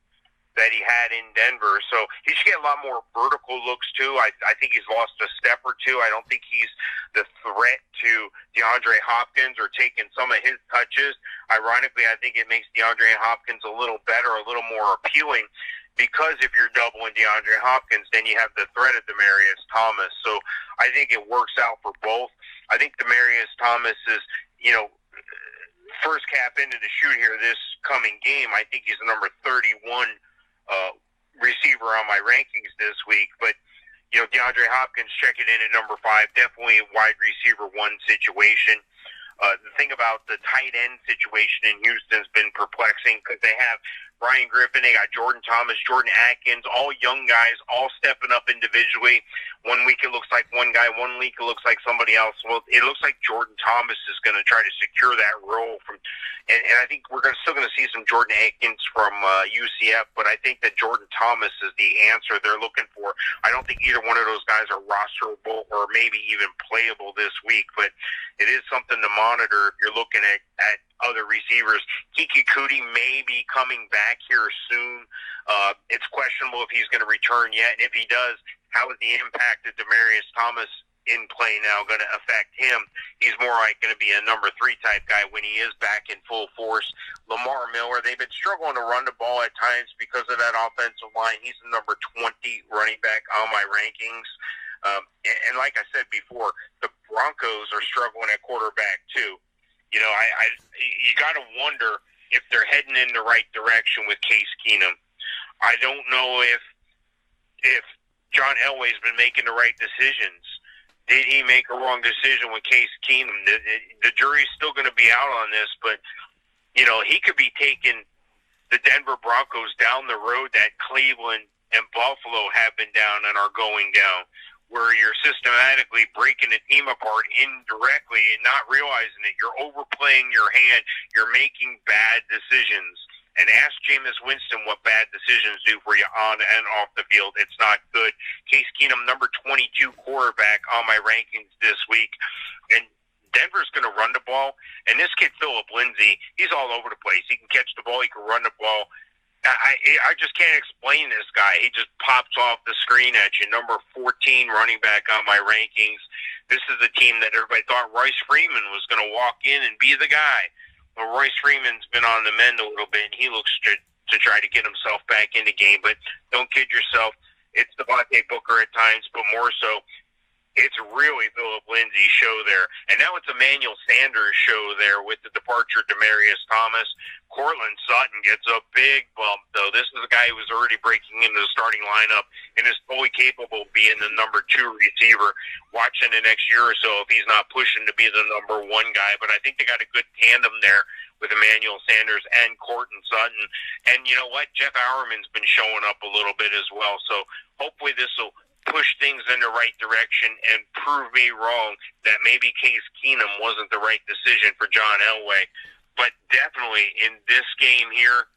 that he had in Denver. So he should get a lot more vertical looks, too. I think he's lost a step or two. I don't think he's the threat to DeAndre Hopkins or taking some of his touches. Ironically, I think it makes DeAndre Hopkins a little better, a little more appealing, because if you're doubling DeAndre Hopkins, then you have the threat of Demaryius Thomas. So I think it works out for both. I think Demaryius Thomas is, first cap into the shoot here this coming game. I think he's the number 31 receiver on my rankings this week. But, DeAndre Hopkins checking in at number 5, definitely a wide receiver 1 situation. The thing about the tight end situation in Houston has been perplexing because they have Brian Griffin, they got Jordan Thomas, Jordan Atkins, all young guys, all stepping up individually. 1 week it looks like one guy, 1 week it looks like somebody else. Well, it looks like Jordan Thomas is going to try to secure that role and I think we're still going to see some Jordan Akins from UCF, but I think that Jordan Thomas is the answer they're looking for. I don't think either one of those guys are rosterable or maybe even playable this week, but it is something to monitor if you're looking at other receivers. Kiki Kuti may be coming back here soon. It's questionable if he's going to return yet, and if he does, how is the impact of Demaryius Thomas in play now going to affect him? He's more like going to be a number 3 type guy when he is back in full force. Lamar Miller, they've been struggling to run the ball at times because of that offensive line. He's the number 20 running back on my rankings. And like I said before, the Broncos are struggling at quarterback too. You know, you got to wonder if they're heading in the right direction with Case Keenum. I don't know if John Elway's been making the right decisions. Did he make a wrong decision with Case Keenum? The jury's still going to be out on this, but, you know, he could be taking the Denver Broncos down the road that Cleveland and Buffalo have been down and are going down, where you're systematically breaking the team apart indirectly and not realizing it. You're overplaying your hand. You're making bad decisions. And ask Jameis Winston what bad decisions do for you on and off the field. It's not good. Case Keenum, number 22 quarterback on my rankings this week. And Denver's going to run the ball. And this kid, Philip Lindsay, he's all over the place. He can catch the ball. He can run the ball. I just can't explain this guy. He just pops off the screen at you. Number 14 running back on my rankings. This is a team that everybody thought Royce Freeman was going to walk in and be the guy. Well, Royce Freeman's been on the mend a little bit, and he looks to try to get himself back in the game. But don't kid yourself. It's Devontae Booker at times, but more so, it's really Philip Lindsay's show there. And now it's Emmanuel Sanders' show there with the departure of Demaryius Thomas. Cortland Sutton gets a big bump, though. This is a guy who was already breaking into the starting lineup and is fully capable of being the number 2 receiver. Watching the next year or so if he's not pushing to be the number 1 guy. But I think they got a good tandem there with Emmanuel Sanders and Cortland Sutton. And you know what? Jeff Auerman's been showing up a little bit as well. So hopefully this will push things in the right direction and prove me wrong that maybe Case Keenum wasn't the right decision for John Elway. But definitely in this game here,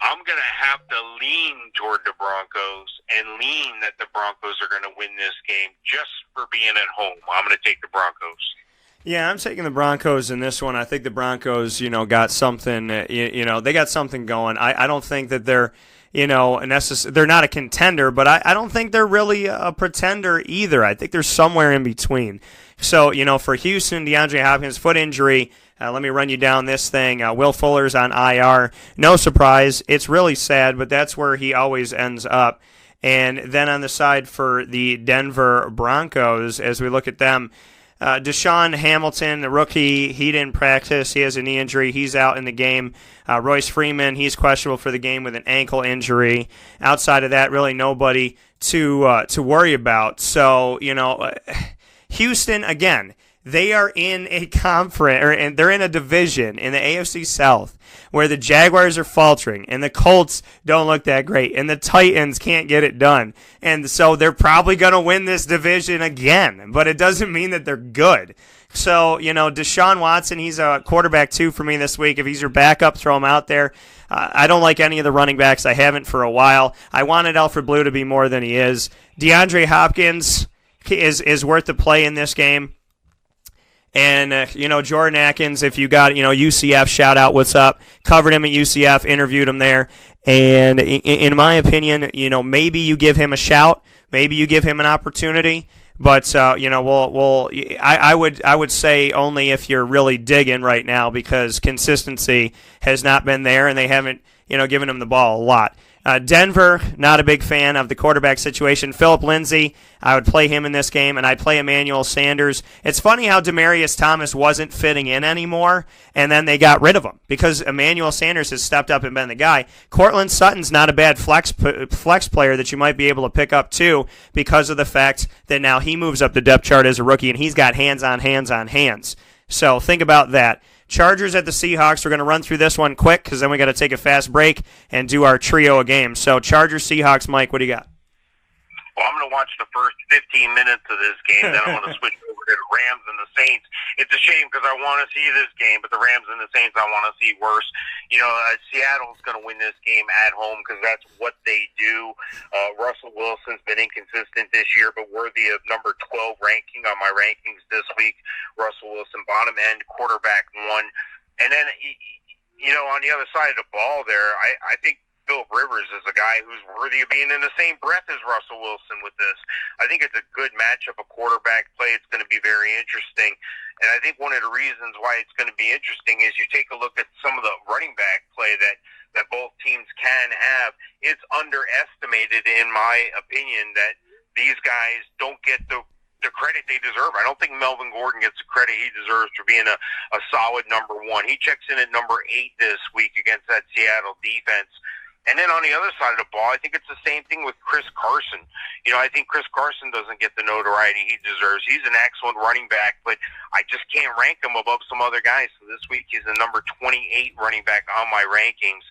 I'm going to have to lean toward the Broncos and lean that the Broncos are going to win this game just for being at home. I'm going to take the Broncos. Yeah, I'm taking the Broncos in this one. I think the Broncos, got something, they got something going. I don't think that they're, they're not a contender, but I don't think they're really a pretender either. I think they're somewhere in between. So, for Houston, DeAndre Hopkins, foot injury. Let me run you down this thing. Will Fuller's on IR. No surprise. It's really sad, but that's where he always ends up. And then on the side for the Denver Broncos, as we look at them, Deshaun Hamilton, the rookie, he didn't practice. He has a knee injury. He's out in the game. Royce Freeman, he's questionable for the game with an ankle injury. Outside of that, really nobody to worry about. So, Houston, again, they are in a conference, and they're in a division in the AFC South where the Jaguars are faltering, and the Colts don't look that great, and the Titans can't get it done. And so they're probably going to win this division again, but it doesn't mean that they're good. So, Deshaun Watson, he's a quarterback 2 for me this week. If he's your backup, throw him out there. I don't like any of the running backs. I haven't for a while. I wanted Alfred Blue to be more than he is. DeAndre Hopkins is worth the play in this game. And, Jordan Atkins, if you got, UCF, shout out, what's up? Covered him at UCF, interviewed him there. And in my opinion, maybe you give him a shout. Maybe you give him an opportunity. But, I would say only if you're really digging right now because consistency has not been there and they haven't, given him the ball a lot. Denver, not a big fan of the quarterback situation. Philip Lindsay, I would play him in this game, and I'd play Emmanuel Sanders. It's funny how Demaryius Thomas wasn't fitting in anymore, and then they got rid of him because Emmanuel Sanders has stepped up and been the guy. Cortland Sutton's not a bad flex player that you might be able to pick up too because of the fact that now he moves up the depth chart as a rookie, and he's got hands on hands on hands. So think about that. Chargers at the Seahawks. We're going to run through this one quick because then we got to take a fast break and do our trio of games. So Chargers, Seahawks, Mike, what do you got? Well, I'm going to watch the first 15 minutes of this game, then I'm going to switch over the Rams and the Saints. It's a shame because I want to see this game, but the Rams and the Saints I want to see worse. Seattle's going to win this game at home because that's what they do. Russell Wilson's been inconsistent this year, but worthy of number 12 ranking on my rankings this week. Russell Wilson, bottom end, quarterback 1. And then, on the other side of the ball there, I think Philip Rivers is a guy who's worthy of being in the same breath as Russell Wilson with this. I think it's a good matchup, a quarterback play. It's going to be very interesting. And I think one of the reasons why it's going to be interesting is you take a look at some of the running back play that both teams can have. It's underestimated, in my opinion, that these guys don't get the credit they deserve. I don't think Melvin Gordon gets the credit he deserves for being a solid number 1. He checks in at number 8 this week against that Seattle defense. And then on the other side of the ball, I think it's the same thing with Chris Carson. I think Chris Carson doesn't get the notoriety he deserves. He's an excellent running back, but I just can't rank him above some other guys. So this week he's the number 28 running back on my rankings.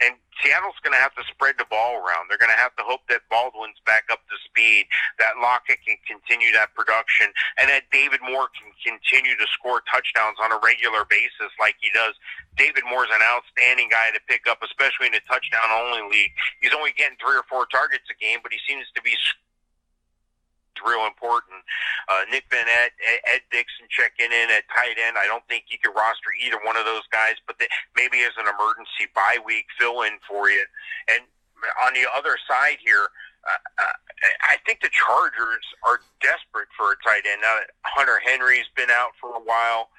And Seattle's going to have to spread the ball around. They're going to have to hope that Baldwin's back up to speed, that Lockett can continue that production, and that David Moore can continue to score touchdowns on a regular basis like he does. David Moore's an outstanding guy to pick up, especially in a touchdown-only league. He's only getting 3 or 4 targets a game, but he seems to be real important. Nick Van Ed Dixon checking in at tight end. I don't think you could roster either one of those guys, but maybe as an emergency bye week fill-in for you. And on the other side here, I think the Chargers are desperate for a tight end. Now that Hunter Henry's been out for a while,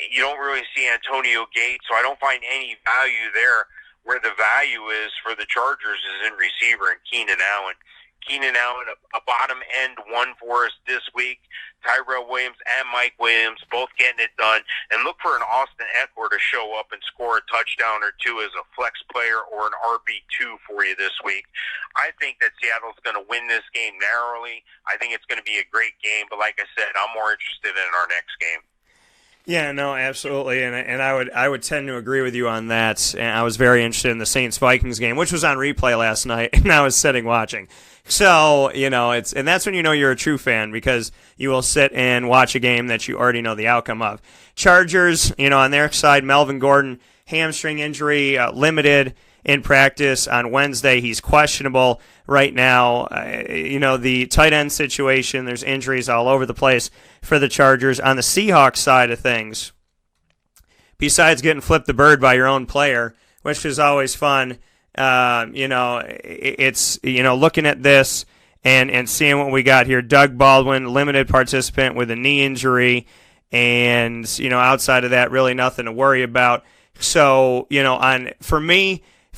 you don't really see Antonio Gates, so I don't find any value there. Where the value is for the Chargers is in receiver and Keenan Allen. Keenan Allen, a bottom-end 1 for us this week. Tyrell Williams and Mike Williams both getting it done. And look for an Austin Eckler to show up and score a touchdown or 2 as a flex player or an RB2 for you this week. I think that Seattle's going to win this game narrowly. I think it's going to be a great game. But like I said, I'm more interested in our next game. Yeah, no, absolutely, and I would tend to agree with you on that. And I was very interested in the Saints-Vikings game, which was on replay last night, and I was sitting watching. So, and that's when you know you're a true fan, because you will sit and watch a game that you already know the outcome of. Chargers, on their side, Melvin Gordon, hamstring injury, limited in practice on Wednesday. He's questionable right now. The tight end situation, there's injuries all over the place for the Chargers. On the Seahawks side of things, besides getting flipped the bird by your own player, which is always fun, it's, looking at this and seeing what we got here. Doug Baldwin, limited participant with a knee injury, and, outside of that, really nothing to worry about. So,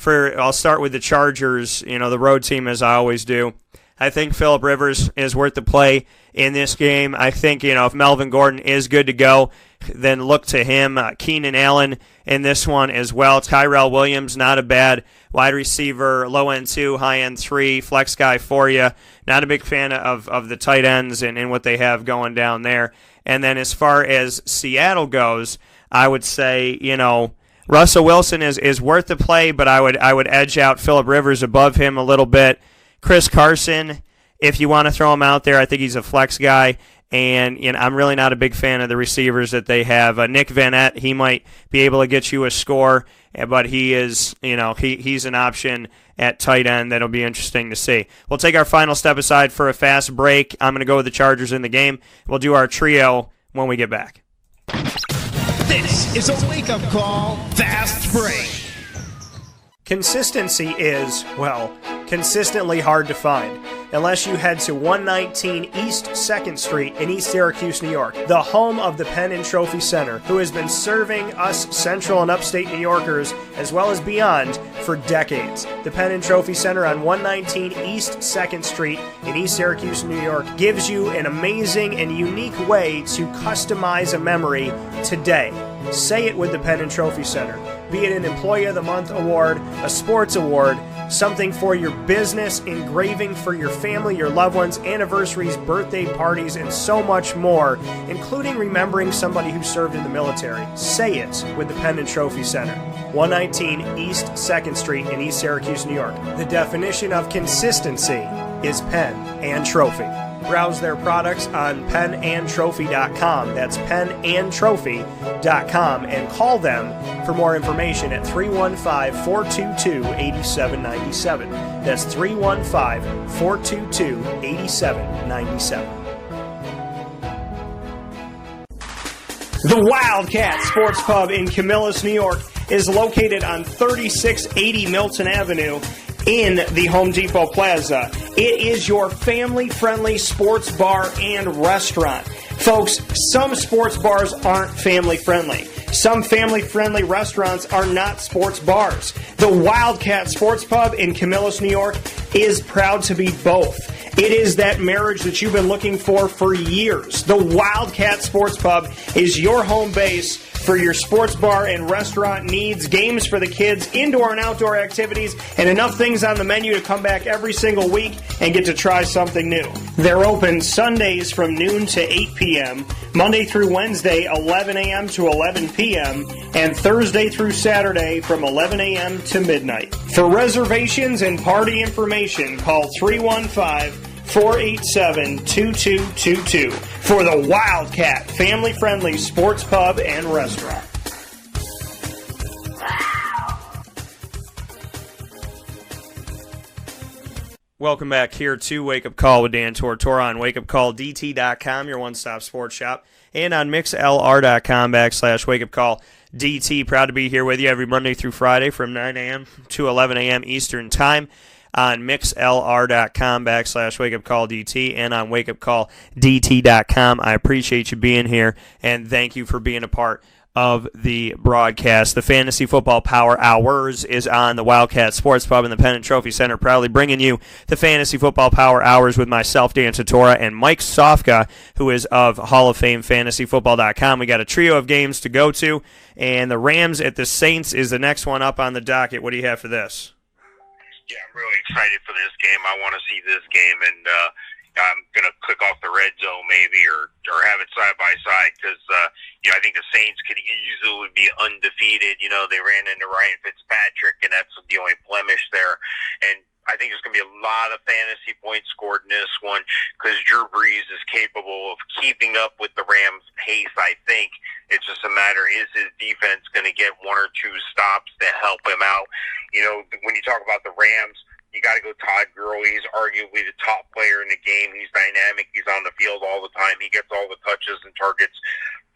I'll start with the Chargers, the road team, as I always do. I think Philip Rivers is worth the play in this game. I think, if Melvin Gordon is good to go, then look to him. Keenan Allen in this one as well. Tyrell Williams, not a bad wide receiver, low end 2, high end 3, flex guy for you. Not a big fan of the tight ends and what they have going down there. And then as far as Seattle goes, I would say, Russell Wilson is worth the play, but I would edge out Philip Rivers above him a little bit. Chris Carson, if you want to throw him out there, I think he's a flex guy, and I'm really not a big fan of the receivers that they have. Nick Van Ed, he might be able to get you a score, but he is, he's an option at tight end that'll be interesting to see. We'll take our final step aside for a fast break. I'm going to go with the Chargers in the game. We'll do our trio when we get back. This is a wake-up call, fast break. Consistency is, consistently hard to find, unless you head to 119 East 2nd Street in East Syracuse, New York, the home of the Pen and Trophy Center, who has been serving us Central and Upstate New Yorkers, as well as beyond, for decades. The Pen and Trophy Center on 119 East 2nd Street in East Syracuse, New York, gives you an amazing and unique way to customize a memory today. Say it with the Pen and Trophy Center. Be it an Employee of the Month award, a sports award, something for your business, engraving for your family, your loved ones, anniversaries, birthday parties, and so much more, including remembering somebody who served in the military. Say it with the Pen and Trophy Center. 119 East 2nd Street in East Syracuse, New York. The definition of consistency is Pen and Trophy. Browse their products on penandtrophy.com. That's penandtrophy.com, and call them for more information at 315-422-8797. That's 315-422-8797. The Wildcat Sports Pub in Camillus, New York is located on 3680 Milton Avenue in the Home Depot Plaza. It is your family-friendly sports bar and restaurant. Folks, some sports bars aren't family-friendly. Some family-friendly restaurants are not sports bars. The Wildcat Sports Pub in Camillus, New York is proud to be both. It is that marriage that you've been looking for years. The Wildcat Sports Pub is your home base for your sports bar and restaurant needs, games for the kids, indoor and outdoor activities, and enough things on the menu to come back every single week and get to try something new. They're open Sundays from noon to 8 p.m., Monday through Wednesday, 11 a.m. to 11 p.m., and Thursday through Saturday from 11 a.m. to midnight. For reservations and party information, call 315-487-2222 for the Wildcat family-friendly sports pub and restaurant. Welcome back here to Wake Up Call with Dan Tortora on wakeupcalldt.com, your one-stop sports shop, and on mixlr.com/wakeupcalldt. Proud to be here with you every Monday through Friday from 9 a.m. to 11 a.m. Eastern Time on mixlr.com/wakeupcalldt and on wakeupcalldt.com. I appreciate you being here, and thank you for being a part of the broadcast. The Fantasy Football Power Hours is on the Wildcat Sports Pub in the Pen and Trophy Center, proudly bringing you the Fantasy Football Power Hours with myself, Dan Tortora, and Mike Sofka, who is of Hall of Fame FantasyFootball.com. We got a trio of games to go to, and the Rams at the Saints is the next one up on the docket. What do you have for this? Yeah, I'm really excited for this game. I want to see this game, and I'm going to click off the red zone maybe or have it side by side because, I think the Saints could easily be undefeated. They ran into Ryan Fitzpatrick, and that's the only blemish there. And I think there's going to be a lot of fantasy points scored in this one because Drew Brees is capable of keeping up with the Rams' pace, I think. It's just a matter, is his defense going to get one or two stops to help him out? When you talk about the Rams, you got to go Todd Gurley. He's arguably the top player in the game. He's dynamic. He's on the field all the time. He gets all the touches and targets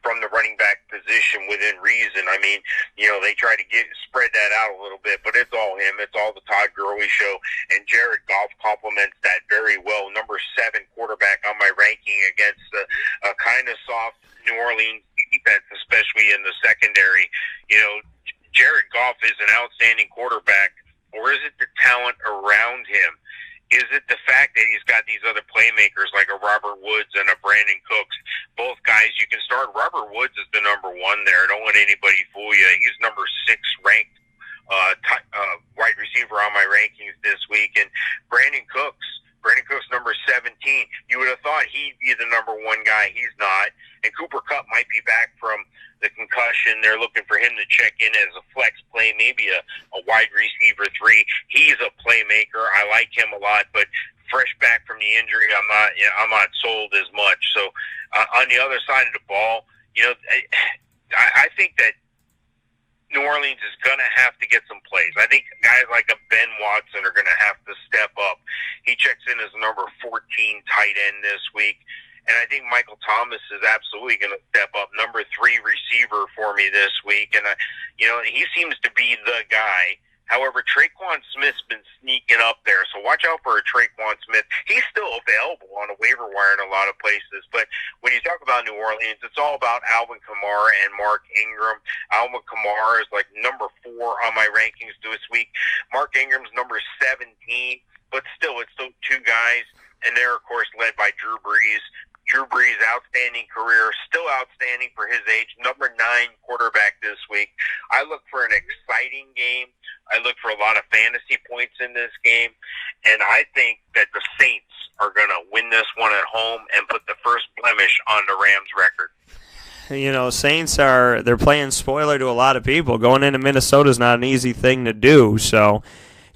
from the running back position within reason. I mean, they try to spread that out a little bit, but it's all him. It's all the Todd Gurley show. And Jared Goff complements that very well. Number 7 quarterback on my ranking against a kind of soft New Orleans defense, especially in the secondary. Jared Goff is an outstanding quarterback, or is it the talent around him? Is it the fact that he's got these other playmakers like a Robert Woods and a Brandon Cooks? Both guys you can start. Robert Woods is the number 1 there. Don't let anybody fool you. He's number 6 ranked wide receiver on my rankings this week. And Brandon Cooks number 17. You would have thought he'd be the number 1 guy. He's not. And Cooper Kupp might be back from the concussion. They're looking for him to check in as a flex play, maybe a wide receiver 3. He's a playmaker. I like him a lot, but fresh back from the injury, I'm not sold as much. So on the other side of the ball, I think that New Orleans is going to have to get some plays. I think guys like a Ben Watson are going to have to step up. He checks in as number 14 tight end this week. And I think Michael Thomas is absolutely going to step up, number 3 receiver for me this week. And, he seems to be the guy. However, Traquan Smith's been sneaking up there, so watch out for a Traquan Smith. He's still available on a waiver wire in a lot of places, but when you talk about New Orleans, it's all about Alvin Kamara and Mark Ingram. Alvin Kamara is like number 4 on my rankings this week. Mark Ingram's number 17, but still, it's those 2 guys, and they're, of course, led by Drew Brees. Drew Brees, outstanding career, still outstanding for his age, number 9 quarterback this week. I look for an exciting game. I look for a lot of fantasy points in this game, and I think that the Saints are going to win this one at home and put the first blemish on the Rams' record. Saints they're playing spoiler to a lot of people. Going into Minnesota is not an easy thing to do, so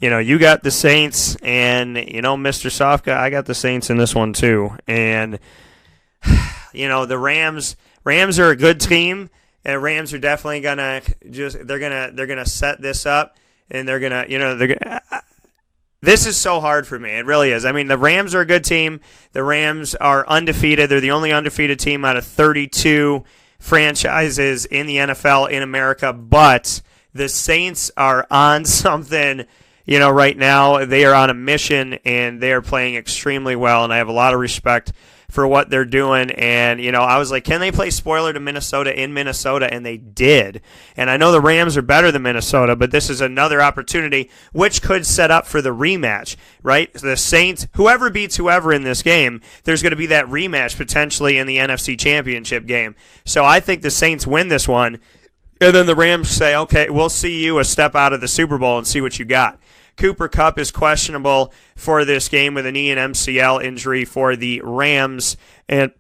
you got the Saints, and, Mr. Sofka, I got the Saints in this one too. And, the Rams are a good team, and Rams are definitely gonna they're gonna set this up, and they're gonna. This is so hard for me. It really is. I mean, the Rams are a good team. The Rams are undefeated. They're the only undefeated team out of 32 franchises in the NFL in America, but the Saints are on something, right now. They are on a mission, and they are playing extremely well, and I have a lot of respect for what they're doing. And, I was like, can they play spoiler to Minnesota in Minnesota? And they did. And I know the Rams are better than Minnesota, but this is another opportunity which could set up for the rematch, right? The Saints, whoever beats whoever in this game, there's going to be that rematch potentially in the NFC Championship game. So I think the Saints win this one, and then the Rams say, okay, we'll see you a step out of the Super Bowl and see what you got. Cooper Kupp is questionable for this game with a knee and MCL injury for the Rams. And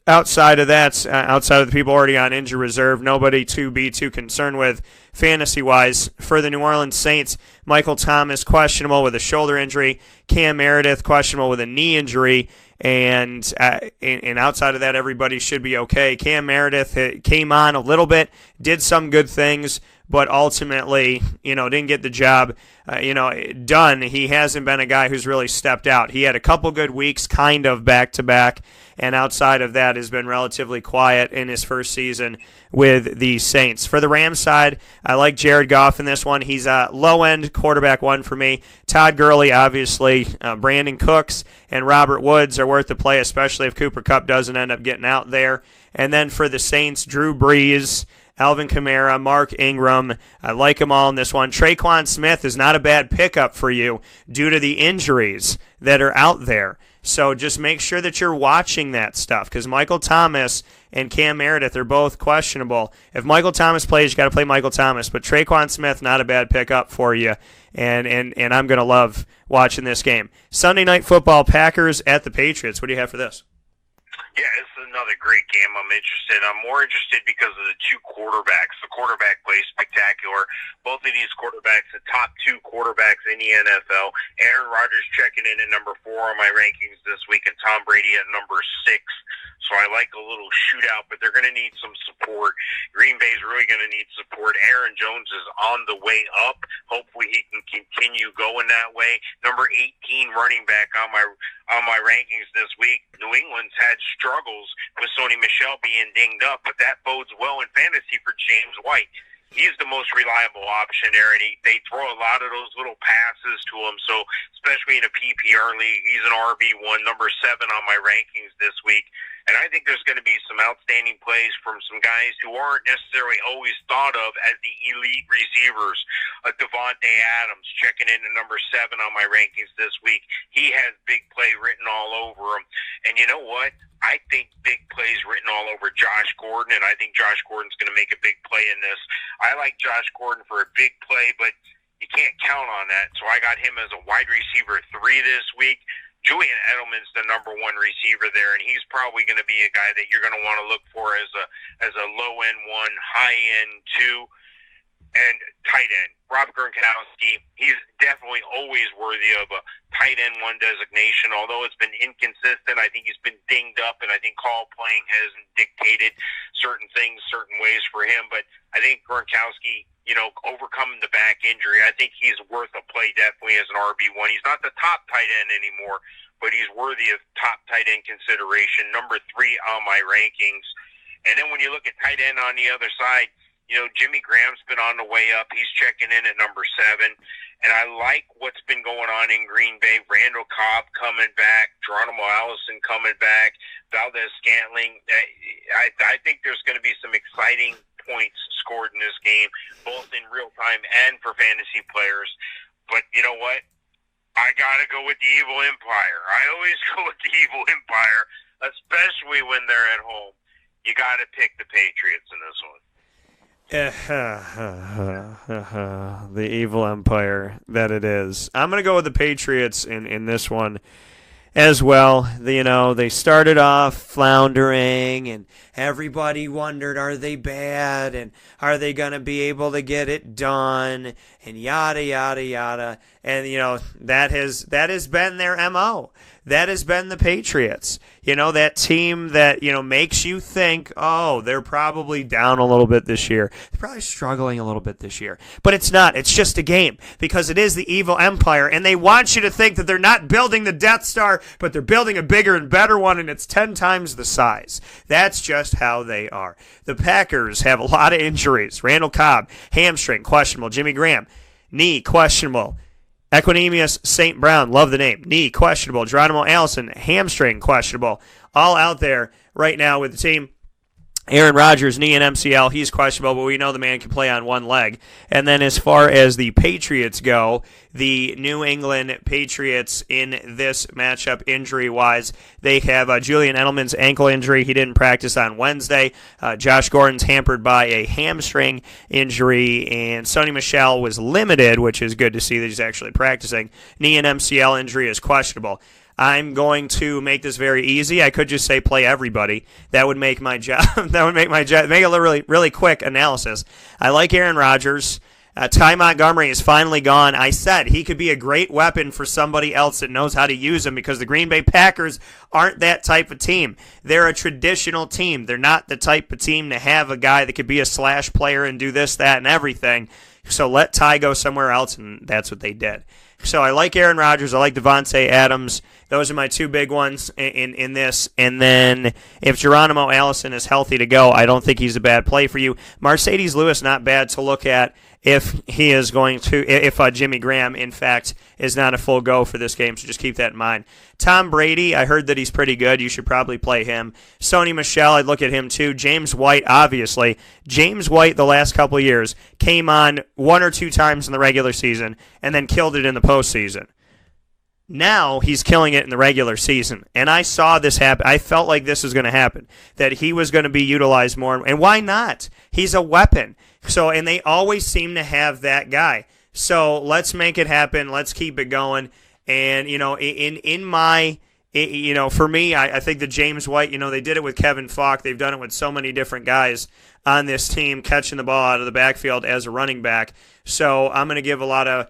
outside of that, outside of the people already on injury reserve, nobody to be too concerned with fantasy-wise. For the New Orleans Saints, Michael Thomas questionable with a shoulder injury. Cam Meredith questionable with a knee injury. And outside of that, everybody should be okay. Cam Meredith came on a little bit, did some good things, but ultimately, didn't get the job, done. He hasn't been a guy who's really stepped out. He had a couple good weeks, kind of back-to-back, and outside of that has been relatively quiet in his first season with the Saints. For the Rams side, I like Jared Goff in this one. He's a low-end quarterback one for me. Todd Gurley, obviously. Brandon Cooks and Robert Woods are worth the play, especially if Cooper Kupp doesn't end up getting out there. And then for the Saints, Drew Brees, Alvin Kamara, Mark Ingram. I like them all in this one. Traquan Smith is not a bad pickup for you due to the injuries that are out there. So just make sure that you're watching that stuff, because Michael Thomas and Cam Meredith are both questionable. If Michael Thomas plays, you got to play Michael Thomas. But Traquan Smith, not a bad pickup for you. And I'm going to love watching this game. Sunday Night Football, Packers at the Patriots. What do you have for this? Yeah, this is another great game. I'm interested. I'm more interested because of the two quarterbacks. The quarterback play is spectacular. Both of these quarterbacks, the top two quarterbacks in the NFL. Aaron Rodgers checking in at number 4 on my rankings this week, and Tom Brady at number 6. So I like a little shootout, but they're going to need some support. Green Bay's really going to need support. Aaron Jones is on the way up. Hopefully he can continue going that way. Number 18 running back on my rankings this week. New England's had struggles with Sony Michel being dinged up, but that bodes well in fantasy for James White. He's the most reliable option there, and they throw a lot of those little passes to him. So especially in a PPR league, he's an RB1, number 7 on my rankings this week. And I think there's going to be some outstanding plays from some guys who aren't necessarily always thought of as the elite receivers. Devontae Adams checking in at number 7 on my rankings this week. He has big play written all over him. And you know what? I think big plays written all over Josh Gordon, and I think Josh Gordon's going to make a big play in this. I like Josh Gordon for a big play, but you can't count on that. So I got him as a wide receiver 3 this week. Julian Edelman's the number 1 receiver there, and he's probably going to be a guy that you're going to want to look for as a low-end 1, high-end 2, and tight end. Rob Gronkowski, he's definitely always worthy of a tight end 1 designation, although it's been inconsistent. I think he's been dinged up, and I think call playing hasn't dictated certain things, certain ways for him. But I think Gronkowski, overcoming the back injury, I think he's worth a play definitely as an RB1. He's not the top tight end anymore, but he's worthy of top tight end consideration, number 3 on my rankings. And then when you look at tight end on the other side, Jimmy Graham's been on the way up. He's checking in at number 7. And I like what's been going on in Green Bay. Randall Cobb coming back, Geronimo Allison coming back, Valdez Scantling. I think there's going to be some exciting points scored in this game, both in real time and for fantasy players. But you know what? I got to go with the Evil Empire. I always go with the Evil Empire, especially when they're at home. You got to pick the Patriots in this one. The Evil Empire that it is. I'm going to go with the Patriots in this one as well. They started off floundering, and everybody wondered, are they bad, and are they going to be able to get it done? and yada, yada, yada. And, that has been their MO. That has been the Patriots. That team that, makes you think, oh, they're probably down a little bit this year. They're probably struggling a little bit this year. But it's not. It's just a game because it is the evil empire, and they want you to think that they're not building the Death Star, but they're building a bigger and better one, and it's 10 times the size. That's just how they are. The Packers have a lot of injuries. Randall Cobb, hamstring, questionable. Jimmy Graham, knee, questionable. Equinemius St. Brown, love the name. Knee, questionable. Geronimo Allison, hamstring, questionable. All out there right now with the team. Aaron Rodgers, knee and MCL, he's questionable, but we know the man can play on one leg. And then as far as the Patriots go, the New England Patriots in this matchup injury-wise, they have Julian Edelman's ankle injury. He didn't practice on Wednesday. Josh Gordon's hampered by a hamstring injury, and Sony Michel was limited, which is good to see that he's actually practicing. Knee and MCL injury is questionable. I'm going to make this very easy. I could just say play everybody. That would make my job. Make a really, really quick analysis. I like Aaron Rodgers. Ty Montgomery is finally gone. I said he could be a great weapon for somebody else that knows how to use him because the Green Bay Packers aren't that type of team. They're a traditional team. They're not the type of team to have a guy that could be a slash player and do this, that, and everything. So let Ty go somewhere else, and that's what they did. So I like Aaron Rodgers. I like Devontae Adams. Those are my two big ones in this. And then if Geronimo Allison is healthy to go, I don't think he's a bad play for you. Mercedes Lewis, not bad to look at if he is going to, if Jimmy Graham, in fact, is not a full go for this game. So just keep that in mind. Tom Brady, I heard that he's pretty good. You should probably play him. Sony Michel, I'd look at him too. James White, obviously. James White, the last couple of years, came on 1 or 2 times in the regular season and then killed it in the postseason. Now he's killing it in the regular season. And I saw this happen. I felt like this was going to happen, that he was going to be utilized more. And why not? He's a weapon. So, and they always seem to have that guy. So let's make it happen. Let's keep it going. And, for me, I think that James White, they did it with Kevin Falk. They've done it with so many different guys on this team, catching the ball out of the backfield as a running back. So I'm going to give a lot of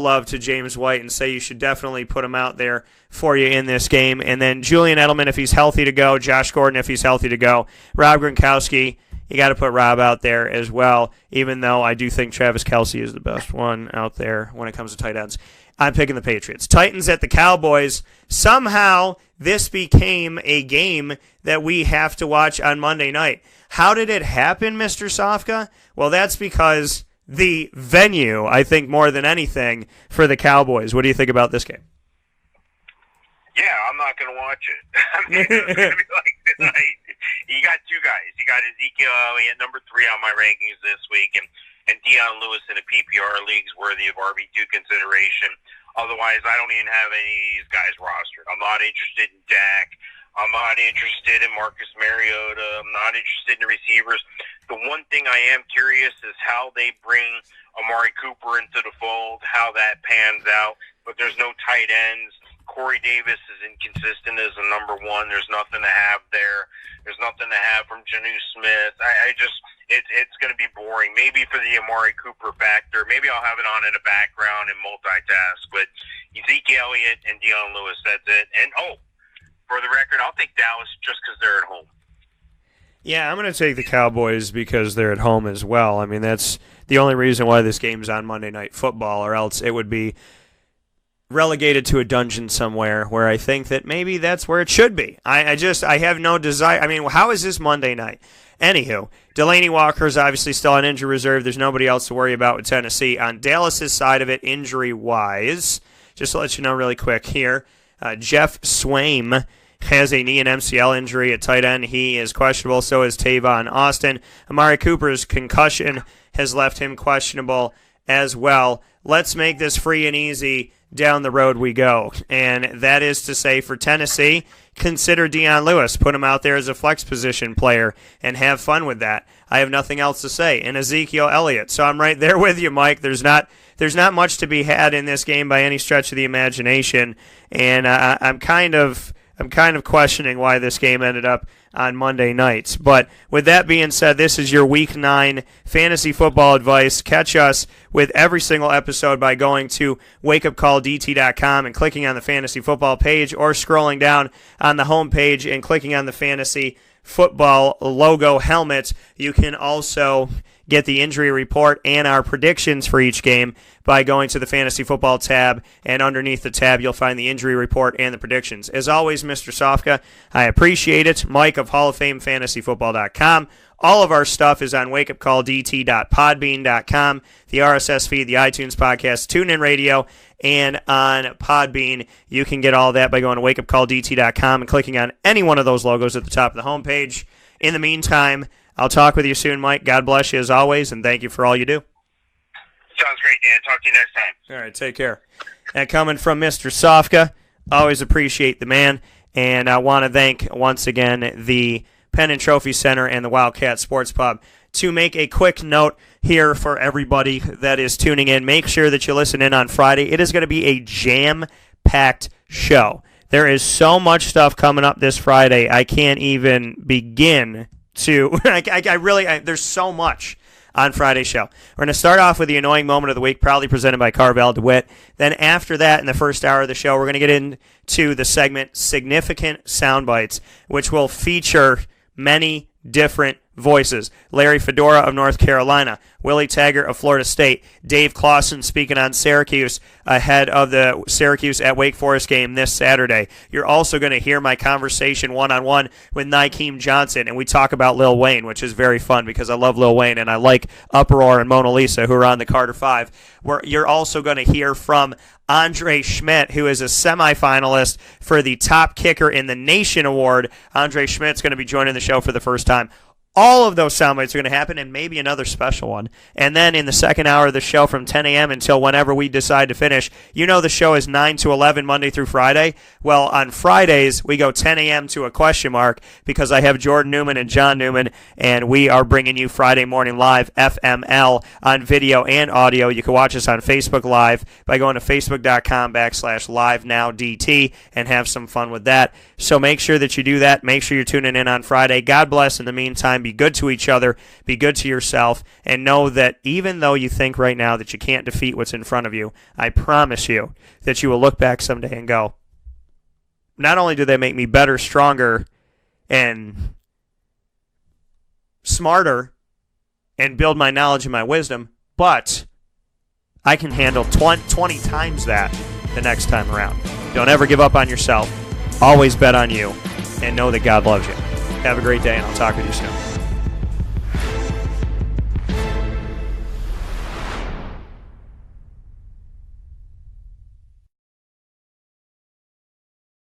love to James White and say you should definitely put him out there for you in this game. And then Julian Edelman, if he's healthy to go. Josh Gordon, if he's healthy to go. Rob Gronkowski, you got to put Rob out there as well, even though I do think Travis Kelce is the best one out there when it comes to tight ends. I'm picking the Patriots. Titans at the Cowboys. Somehow this became a game that we have to watch on Monday night. How did it happen, Mr. Sofka? Well, that's because the venue, I think, more than anything, for the Cowboys. What do you think about this game? Yeah, I'm not going to watch it. I mean, it's going to be like tonight. You got two guys. You got Ezekiel Elliott, number 3 on my rankings this week, and Deion Lewis in a PPR league's worthy of RB2 consideration. Otherwise, I don't even have any of these guys rostered. I'm not interested in Dak. I'm not interested in Marcus Mariota. I'm not interested in the receivers. The one thing I am curious is how they bring Amari Cooper into the fold, how that pans out. But there's no tight ends. Corey Davis is inconsistent as a number 1. There's nothing to have there. There's nothing to have from Jonnu Smith. It's going to be boring. Maybe for the Amari Cooper factor. Maybe I'll have it on in the background and multitask. But Ezekiel Elliott and Deion Lewis, that's it. And, for the record, I'll take Dallas just because they're at home. Yeah, I'm going to take the Cowboys because they're at home as well. I mean, that's the only reason why this game's on Monday Night Football, or else it would be relegated to a dungeon somewhere where I think that maybe that's where it should be. I have no desire. I mean, how is this Monday night? Anywho, Delaney Walker's obviously still on injury reserve. There's nobody else to worry about with Tennessee. On Dallas's side of it, injury-wise, just to let you know really quick here, Jeff Swaim has a knee and MCL injury at tight end. He is questionable. So is Tavon Austin. Amari Cooper's concussion has left him questionable as well. Let's make this free and easy. Down the road we go. And that is to say, for Tennessee, consider Deion Lewis. Put him out there as a flex position player and have fun with that. I have nothing else to say. And Ezekiel Elliott. So I'm right there with you, Mike. There's not much to be had in this game by any stretch of the imagination. And I'm kind of I'm kind of questioning why this game ended up on Monday nights. But with that being said, this is your Week 9 fantasy football advice. Catch us with every single episode by going to wakeupcalldt.com and clicking on the fantasy football page, or scrolling down on the home page and clicking on the fantasy football logo helmet. You can also get the injury report and our predictions for each game by going to the fantasy football tab, and underneath the tab you'll find the injury report and the predictions. As always, Mr. Sofka, I appreciate it. Mike of Hall of Fame FantasyFootball.com. All of our stuff is on wakeupcalldt.podbean.com, the RSS feed, the iTunes podcast, TuneIn Radio, and on Podbean. You can get all that by going to wakeupcalldt.com and clicking on any one of those logos at the top of the homepage. In the meantime, I'll talk with you soon, Mike. God bless you as always, and thank you for all you do. Sounds great, Dan. Talk to you next time. All right, take care. And coming from Mr. Sofka, always appreciate the man, and I want to thank once again the Penn and Trophy Center and the Wildcat Sports Pub. To make a quick note here for everybody that is tuning in, make sure that you listen in on Friday. It is going to be a jam-packed show. There is so much stuff coming up this Friday, I can't even begin to there's so much on Friday's show. We're going to start off with the annoying moment of the week, proudly presented by Carvel DeWitt. Then after that, in the first hour of the show, we're going to get into the segment Significant Sound Bites, which will feature many different voices. Larry Fedora of North Carolina, Willie Taggart of Florida State, Dave Clausen speaking on Syracuse ahead of the Syracuse at Wake Forest game this Saturday. You're also going to hear my conversation one-on-one with Nykeem Johnson, and we talk about Lil Wayne, which is very fun because I love Lil Wayne and I like Uproar and Mona Lisa, who are on the Carter 5. You're also going to hear from Andre Schmidt, who is a semifinalist for the Top Kicker in the Nation Award. Andre Schmidt's going to be joining the show for the first time. All of those sound bites are going to happen, and maybe another special one. And then in the second hour of the show from 10 a.m. until whenever we decide to finish, you know the show is 9 to 11 Monday through Friday. Well, on Fridays, we go 10 a.m. to a question mark because I have Jordan Newman and John Newman, and we are bringing you Friday Morning Live, FML, on video and audio. You can watch us on Facebook Live by going to facebook.com/livenowdt and have some fun with that. So make sure that you do that. Make sure you're tuning in on Friday. God bless in the meantime. Be good to each other, be good to yourself, and know that even though you think right now that you can't defeat what's in front of you, I promise you that you will look back someday and go, not only do they make me better, stronger, and smarter, and build my knowledge and my wisdom, but I can handle 20 times that the next time around. Don't ever give up on yourself. Always bet on you, and know that God loves you. Have a great day, and I'll talk with you soon.